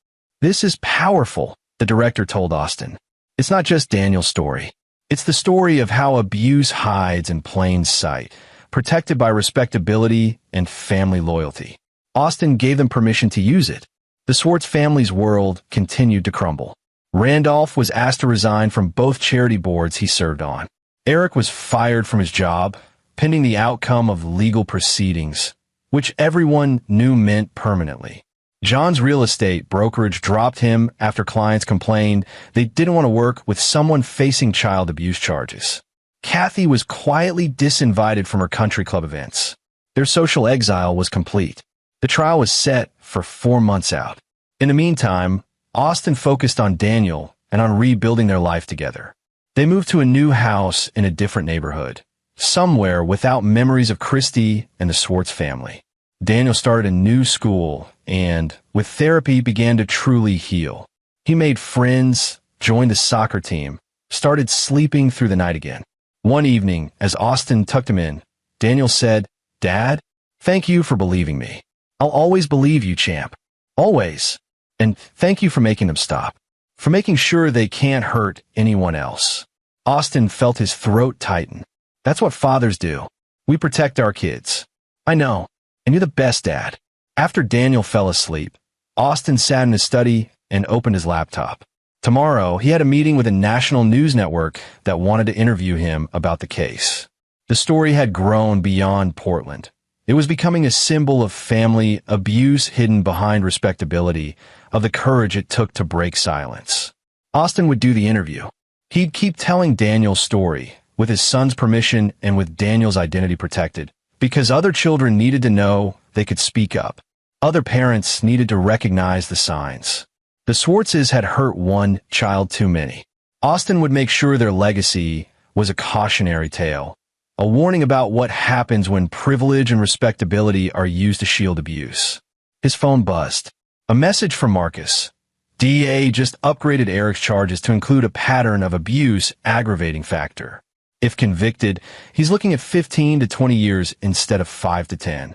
"This is powerful," the director told Austin. "It's not just Daniel's story. It's the story of how abuse hides in plain sight, protected by respectability and family loyalty." Austin gave them permission to use it. The Swartz family's world continued to crumble. Randolph was asked to resign from both charity boards he served on. Eric was fired from his job, pending the outcome of legal proceedings, which everyone knew meant permanently. John's real estate brokerage dropped him after clients complained they didn't want to work with someone facing child abuse charges. Kathy was quietly disinvited from her country club events. Their social exile was complete. The trial was set for 4 months out. In the meantime, Austin focused on Daniel and on rebuilding their life together. They moved to a new house in a different neighborhood, somewhere without memories of Christie and the Swartz family. Daniel started a new school and, with therapy, began to truly heal. He made friends, joined the soccer team, started sleeping through the night again. One evening, as Austin tucked him in, Daniel said, "Dad, thank you for believing me. I'll always believe you, champ. Always. And thank you for making them stop. For making sure they can't hurt anyone else." Austin felt his throat tighten. "That's what fathers do. We protect our kids." "I know. And you're the best dad." After Daniel fell asleep, Austin sat in his study and opened his laptop. Tomorrow, he had a meeting with a national news network that wanted to interview him about the case. The story had grown beyond Portland. It was becoming a symbol of family abuse hidden behind respectability, of the courage it took to break silence. Austin would do the interview. He'd keep telling Daniel's story, with his son's permission and with Daniel's identity protected, because other children needed to know they could speak up. Other parents needed to recognize the signs. The Swartzes had hurt one child too many. Austin would make sure their legacy was a cautionary tale, a warning about what happens when privilege and respectability are used to shield abuse. His phone buzzed. A message from Marcus. DA just upgraded Eric's charges to include a pattern of abuse aggravating factor. If convicted, he's looking at 15 to 20 years instead of 5 to 10.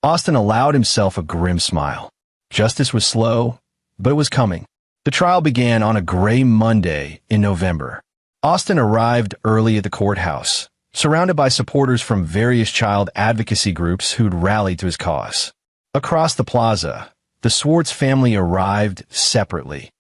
Austin allowed himself a grim smile. Justice was slow, but it was coming. The trial began on a gray Monday in November. Austin arrived early at the courthouse, surrounded by supporters from various child advocacy groups who'd rallied to his cause. Across the plaza, the Swartz family arrived separately.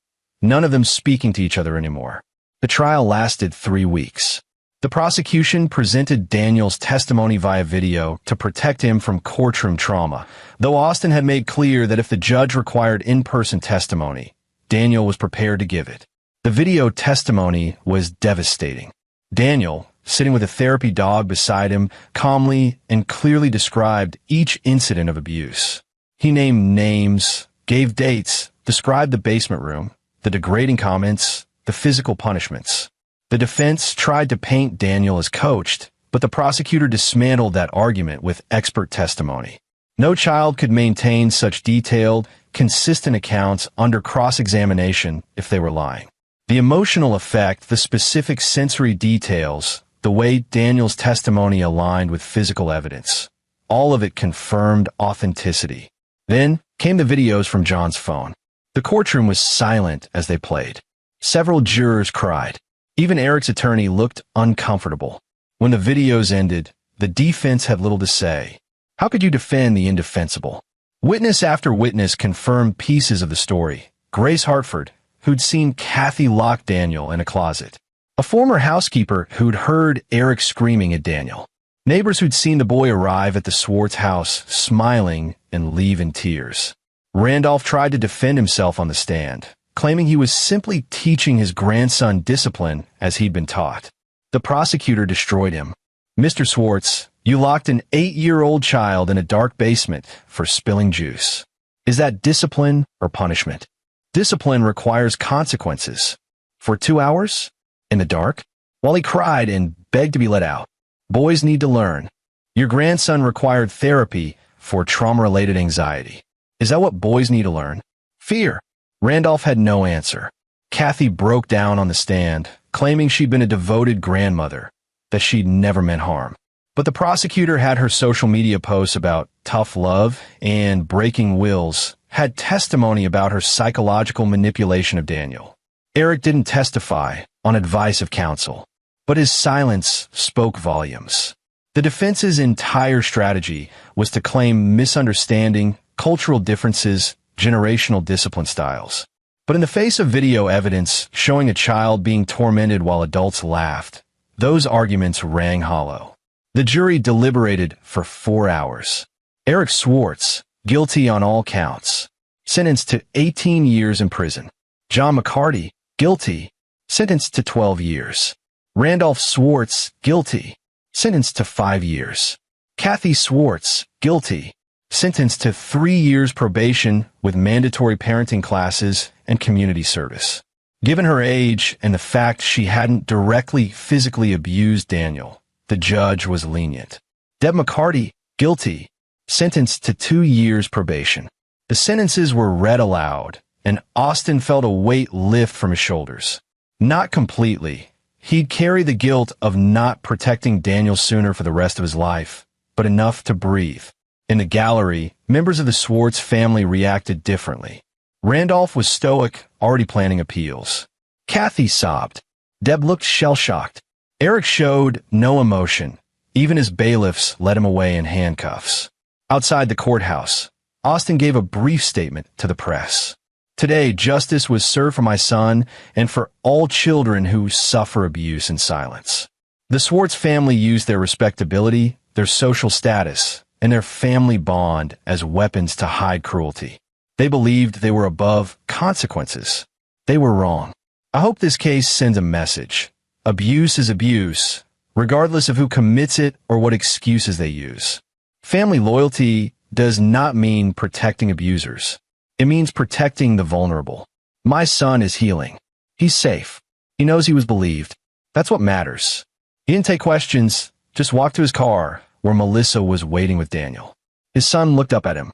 none of them speaking to each other anymore. The trial lasted 3 weeks. The prosecution presented Daniel's testimony via video to protect him from courtroom trauma, though Austin had made clear that if the judge required in-person testimony, Daniel was prepared to give it. The video testimony was devastating. Daniel, sitting with a therapy dog beside him, calmly and clearly described each incident of abuse. He named names, gave dates, described the basement room, the degrading comments, the physical punishments. The defense tried to paint Daniel as coached, but the prosecutor dismantled that argument with expert testimony. No child could maintain such detailed, consistent accounts under cross-examination if they were lying. The emotional effect, the specific sensory details, the way Daniel's testimony aligned with physical evidence, all of it confirmed authenticity. Then came the videos from John's phone. The courtroom was silent as they played. Several jurors cried. Even Eric's attorney looked uncomfortable. When the videos ended, the defense had little to say. How could you defend the indefensible? Witness after witness confirmed pieces of the story. Grace Hartford, who'd seen Kathy lock Daniel in a closet. A former housekeeper who'd heard Eric screaming at Daniel. Neighbors who'd seen the boy arrive at the Swartz house, smiling and leave in tears. Randolph tried to defend himself on the stand, claiming he was simply teaching his grandson discipline as he'd been taught. The prosecutor destroyed him. Mr. Swartz, you locked an 8-year-old child in a dark basement for spilling juice. Is that discipline or punishment? Discipline requires consequences. For 2 hours? In the dark? While he cried and begged to be let out. Boys need to learn. Your grandson required therapy for trauma-related anxiety. Is that what boys need to learn? Fear. Randolph had no answer. Kathy broke down on the stand, claiming she'd been a devoted grandmother, that she'd never meant harm. But the prosecutor had her social media posts about tough love and breaking wills, had testimony about her psychological manipulation of Daniel. Eric didn't testify on advice of counsel, but his silence spoke volumes. The defense's entire strategy was to claim misunderstanding, cultural differences, generational discipline styles. But in the face of video evidence showing a child being tormented while adults laughed, those arguments rang hollow. The jury deliberated for 4 hours. Eric Swartz, guilty on all counts, sentenced to 18 years in prison. John McCarty, guilty, sentenced to 12 years. Randolph Swartz, guilty, sentenced to 5 years. Kathy Swartz, guilty, sentenced to 3 years probation with mandatory parenting classes and community service. Given her age and the fact she hadn't directly physically abused Daniel, the judge was lenient. Deb McCarty, guilty, sentenced to 2 years probation. The sentences were read aloud, and Austin felt a weight lift from his shoulders. Not completely. He'd carry the guilt of not protecting Daniel sooner for the rest of his life, but enough to breathe. In the gallery, members of the Swartz family reacted differently. Randolph was stoic, already planning appeals. Kathy sobbed. Deb looked shell-shocked. Eric showed no emotion. Even his bailiffs led him away in handcuffs. Outside the courthouse, Austin gave a brief statement to the press. Today, justice was served for my son and for all children who suffer abuse in silence. The Swartz family used their respectability, their social status, and their family bond as weapons to hide cruelty. They believed they were above consequences. They were wrong. I hope this case sends a message. Abuse is abuse, regardless of who commits it or what excuses they use. Family loyalty does not mean protecting abusers. It means protecting the vulnerable. My son is healing. He's safe. He knows he was believed. That's what matters. He didn't take questions, just walked to his car, where Melissa was waiting with Daniel. His son looked up at him.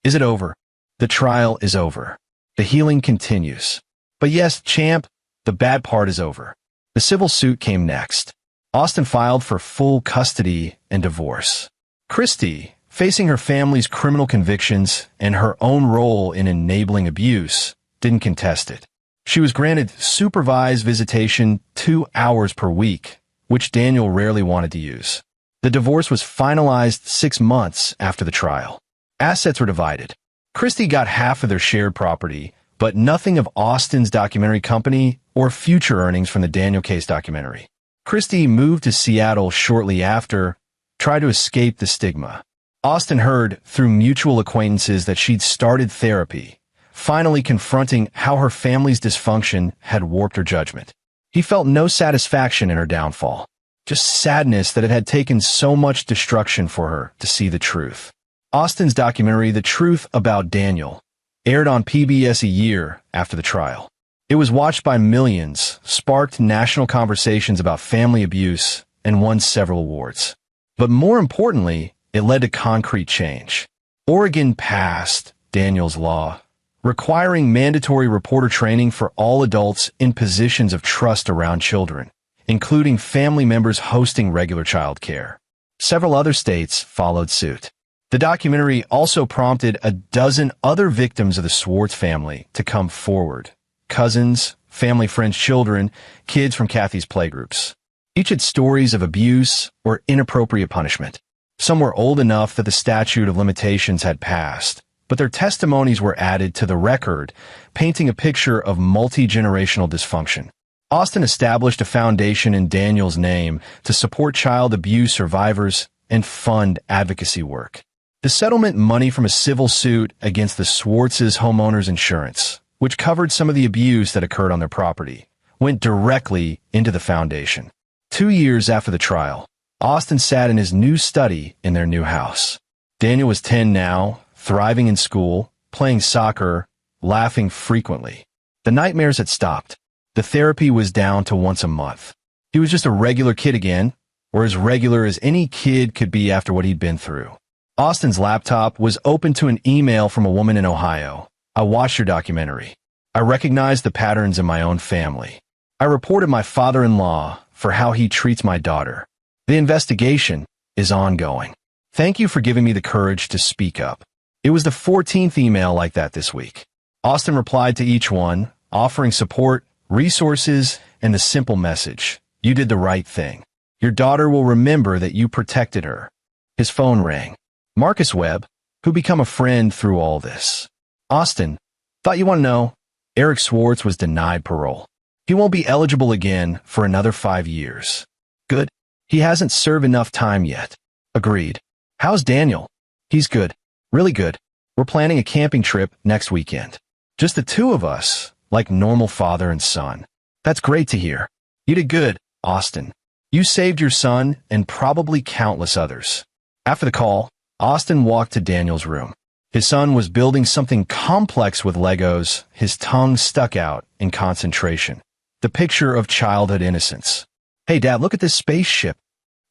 Is it over? The trial is over. The healing continues. But yes, champ, the bad part is over. The civil suit came next. Austin filed for full custody and divorce. Christy, facing her family's criminal convictions and her own role in enabling abuse, didn't contest it. She was granted supervised visitation 2 hours per week, which Daniel rarely wanted to use. The divorce was finalized 6 months after the trial. Assets were divided. Christy got half of their shared property, but nothing of Austin's documentary company or future earnings from the Daniel Case documentary. Christy moved to Seattle shortly after, tried to escape the stigma. Austin heard through mutual acquaintances that she'd started therapy, finally confronting how her family's dysfunction had warped her judgment. He felt no satisfaction in her downfall, just sadness that it had taken so much destruction for her to see the truth. Austin's documentary, The Truth About Daniel, aired on PBS a year after the trial. It was watched by millions, sparked national conversations about family abuse, and won several awards. But more importantly, it led to concrete change. Oregon passed Daniel's Law, requiring mandatory reporter training for all adults in positions of trust around children, including family members hosting regular child care. Several other states followed suit. The documentary also prompted a dozen other victims of the Swartz family to come forward. Cousins, family friends' children, kids from Kathy's playgroups. Each had stories of abuse or inappropriate punishment. Some were old enough that the statute of limitations had passed, but their testimonies were added to the record, painting a picture of multi-generational dysfunction. Austin established a foundation in Daniel's name to support child abuse survivors and fund advocacy work. The settlement money from a civil suit against the Swartz's homeowners insurance, which covered some of the abuse that occurred on their property, went directly into the foundation. 2 years after the trial, Austin sat in his new study in their new house. Daniel was 10 now, thriving in school, playing soccer, laughing frequently. The nightmares had stopped. The therapy was down to once a month. He was just a regular kid again, or as regular as any kid could be after what he'd been through. Austin's laptop was open to an email from a woman in Ohio. "I watched your documentary. I recognized the patterns in my own family. I reported my father-in-law for how he treats my daughter. The investigation is ongoing. Thank you for giving me the courage to speak up." It was the 14th email like that this week. Austin replied to each one, offering support, resources, and the simple message: "You did the right thing. Your daughter will remember that you protected her." His phone rang. Marcus Webb, who became a friend through all this. "Austin, thought you want to know, Eric Swartz was denied parole. He won't be eligible again for another 5 years." "Good. He hasn't served enough time yet." "Agreed. How's Daniel?" "He's good. Really good. We're planning a camping trip next weekend. Just the two of us, like normal father and son." "That's great to hear. You did good, Austin. You saved your son and probably countless others." After the call, Austin walked to Daniel's room. His son was building something complex with Legos, his tongue stuck out in concentration. The picture of childhood innocence. "Hey, Dad, look at this spaceship."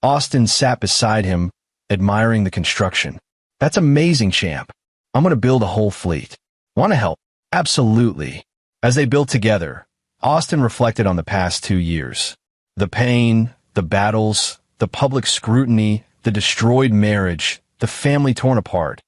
Austin sat beside him, admiring the construction. "That's amazing, champ. I'm going to build a whole fleet." "Want to help?" "Absolutely." As they built together, Austin reflected on the past 2 years. The pain, the battles, the public scrutiny, the destroyed marriage, the family torn apart.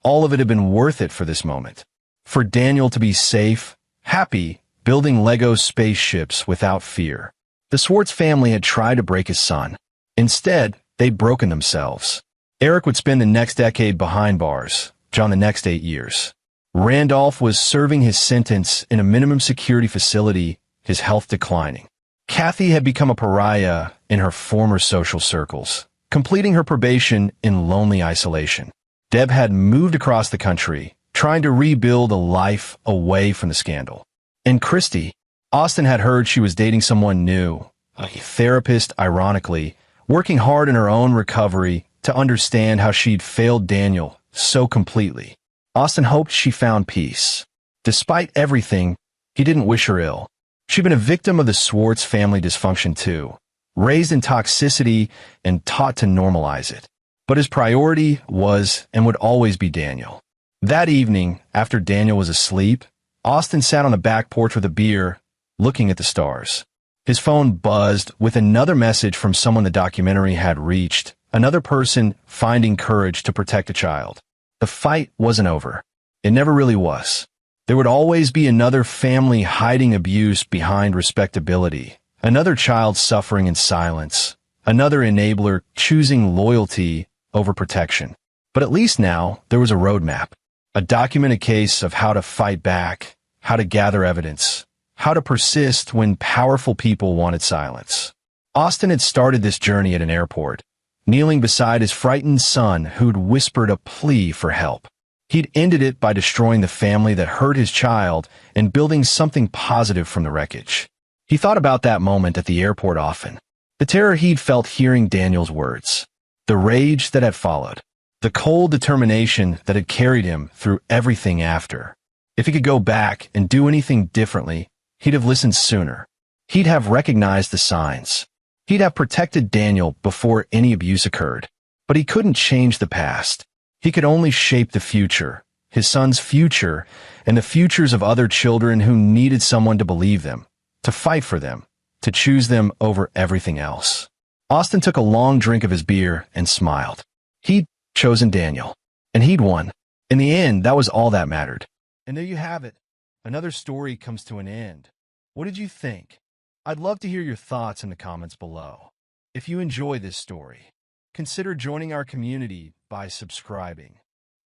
All of it had been worth it for this moment. For Daniel to be safe, happy, building Lego spaceships without fear. The Swartz family had tried to break his son. Instead, they'd broken themselves. Eric would spend the next decade behind bars, John the next 8 years. Randolph was serving his sentence in a minimum security facility, his health declining. Kathy had become a pariah in her former social circles, completing her probation in lonely isolation. Deb had moved across the country, trying to rebuild a life away from the scandal. And Christy, Austin had heard she was dating someone new, a therapist, ironically, working hard in her own recovery to understand how she'd failed Daniel so completely. Austin hoped she found peace. Despite everything, he didn't wish her ill. She'd been a victim of the Swartz family dysfunction too, raised in toxicity and taught to normalize it. But his priority was and would always be Daniel. That evening, after Daniel was asleep, Austin sat on the back porch with a beer, looking at the stars. His phone buzzed with another message from someone the documentary had reached, another person finding courage to protect a child. The fight wasn't over. It never really was. There would always be another family hiding abuse behind respectability, another child suffering in silence, another enabler choosing loyalty over protection. But at least now there was a roadmap, a documented case of how to fight back, how to gather evidence, how to persist when powerful people wanted silence. Austin had started this journey at an airport, kneeling beside his frightened son who'd whispered a plea for help. He'd ended it by destroying the family that hurt his child and building something positive from the wreckage. He thought about that moment at the airport often. The terror he'd felt hearing Daniel's words, the rage that had followed, the cold determination that had carried him through everything after. If he could go back and do anything differently, he'd have listened sooner. He'd have recognized the signs. He'd have protected Daniel before any abuse occurred. But he couldn't change the past. He could only shape the future, his son's future, and the futures of other children who needed someone to believe them, to fight for them, to choose them over everything else. Austin took a long drink of his beer and smiled. He'd chosen Daniel, and he'd won. In the end, that was all that mattered. And there you have it. Another story comes to an end. What did you think? I'd love to hear your thoughts in the comments below. If you enjoy this story, consider joining our community by subscribing.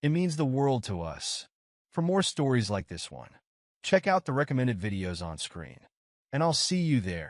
It means the world to us. For more stories like this one, check out the recommended videos on screen. And I'll see you there.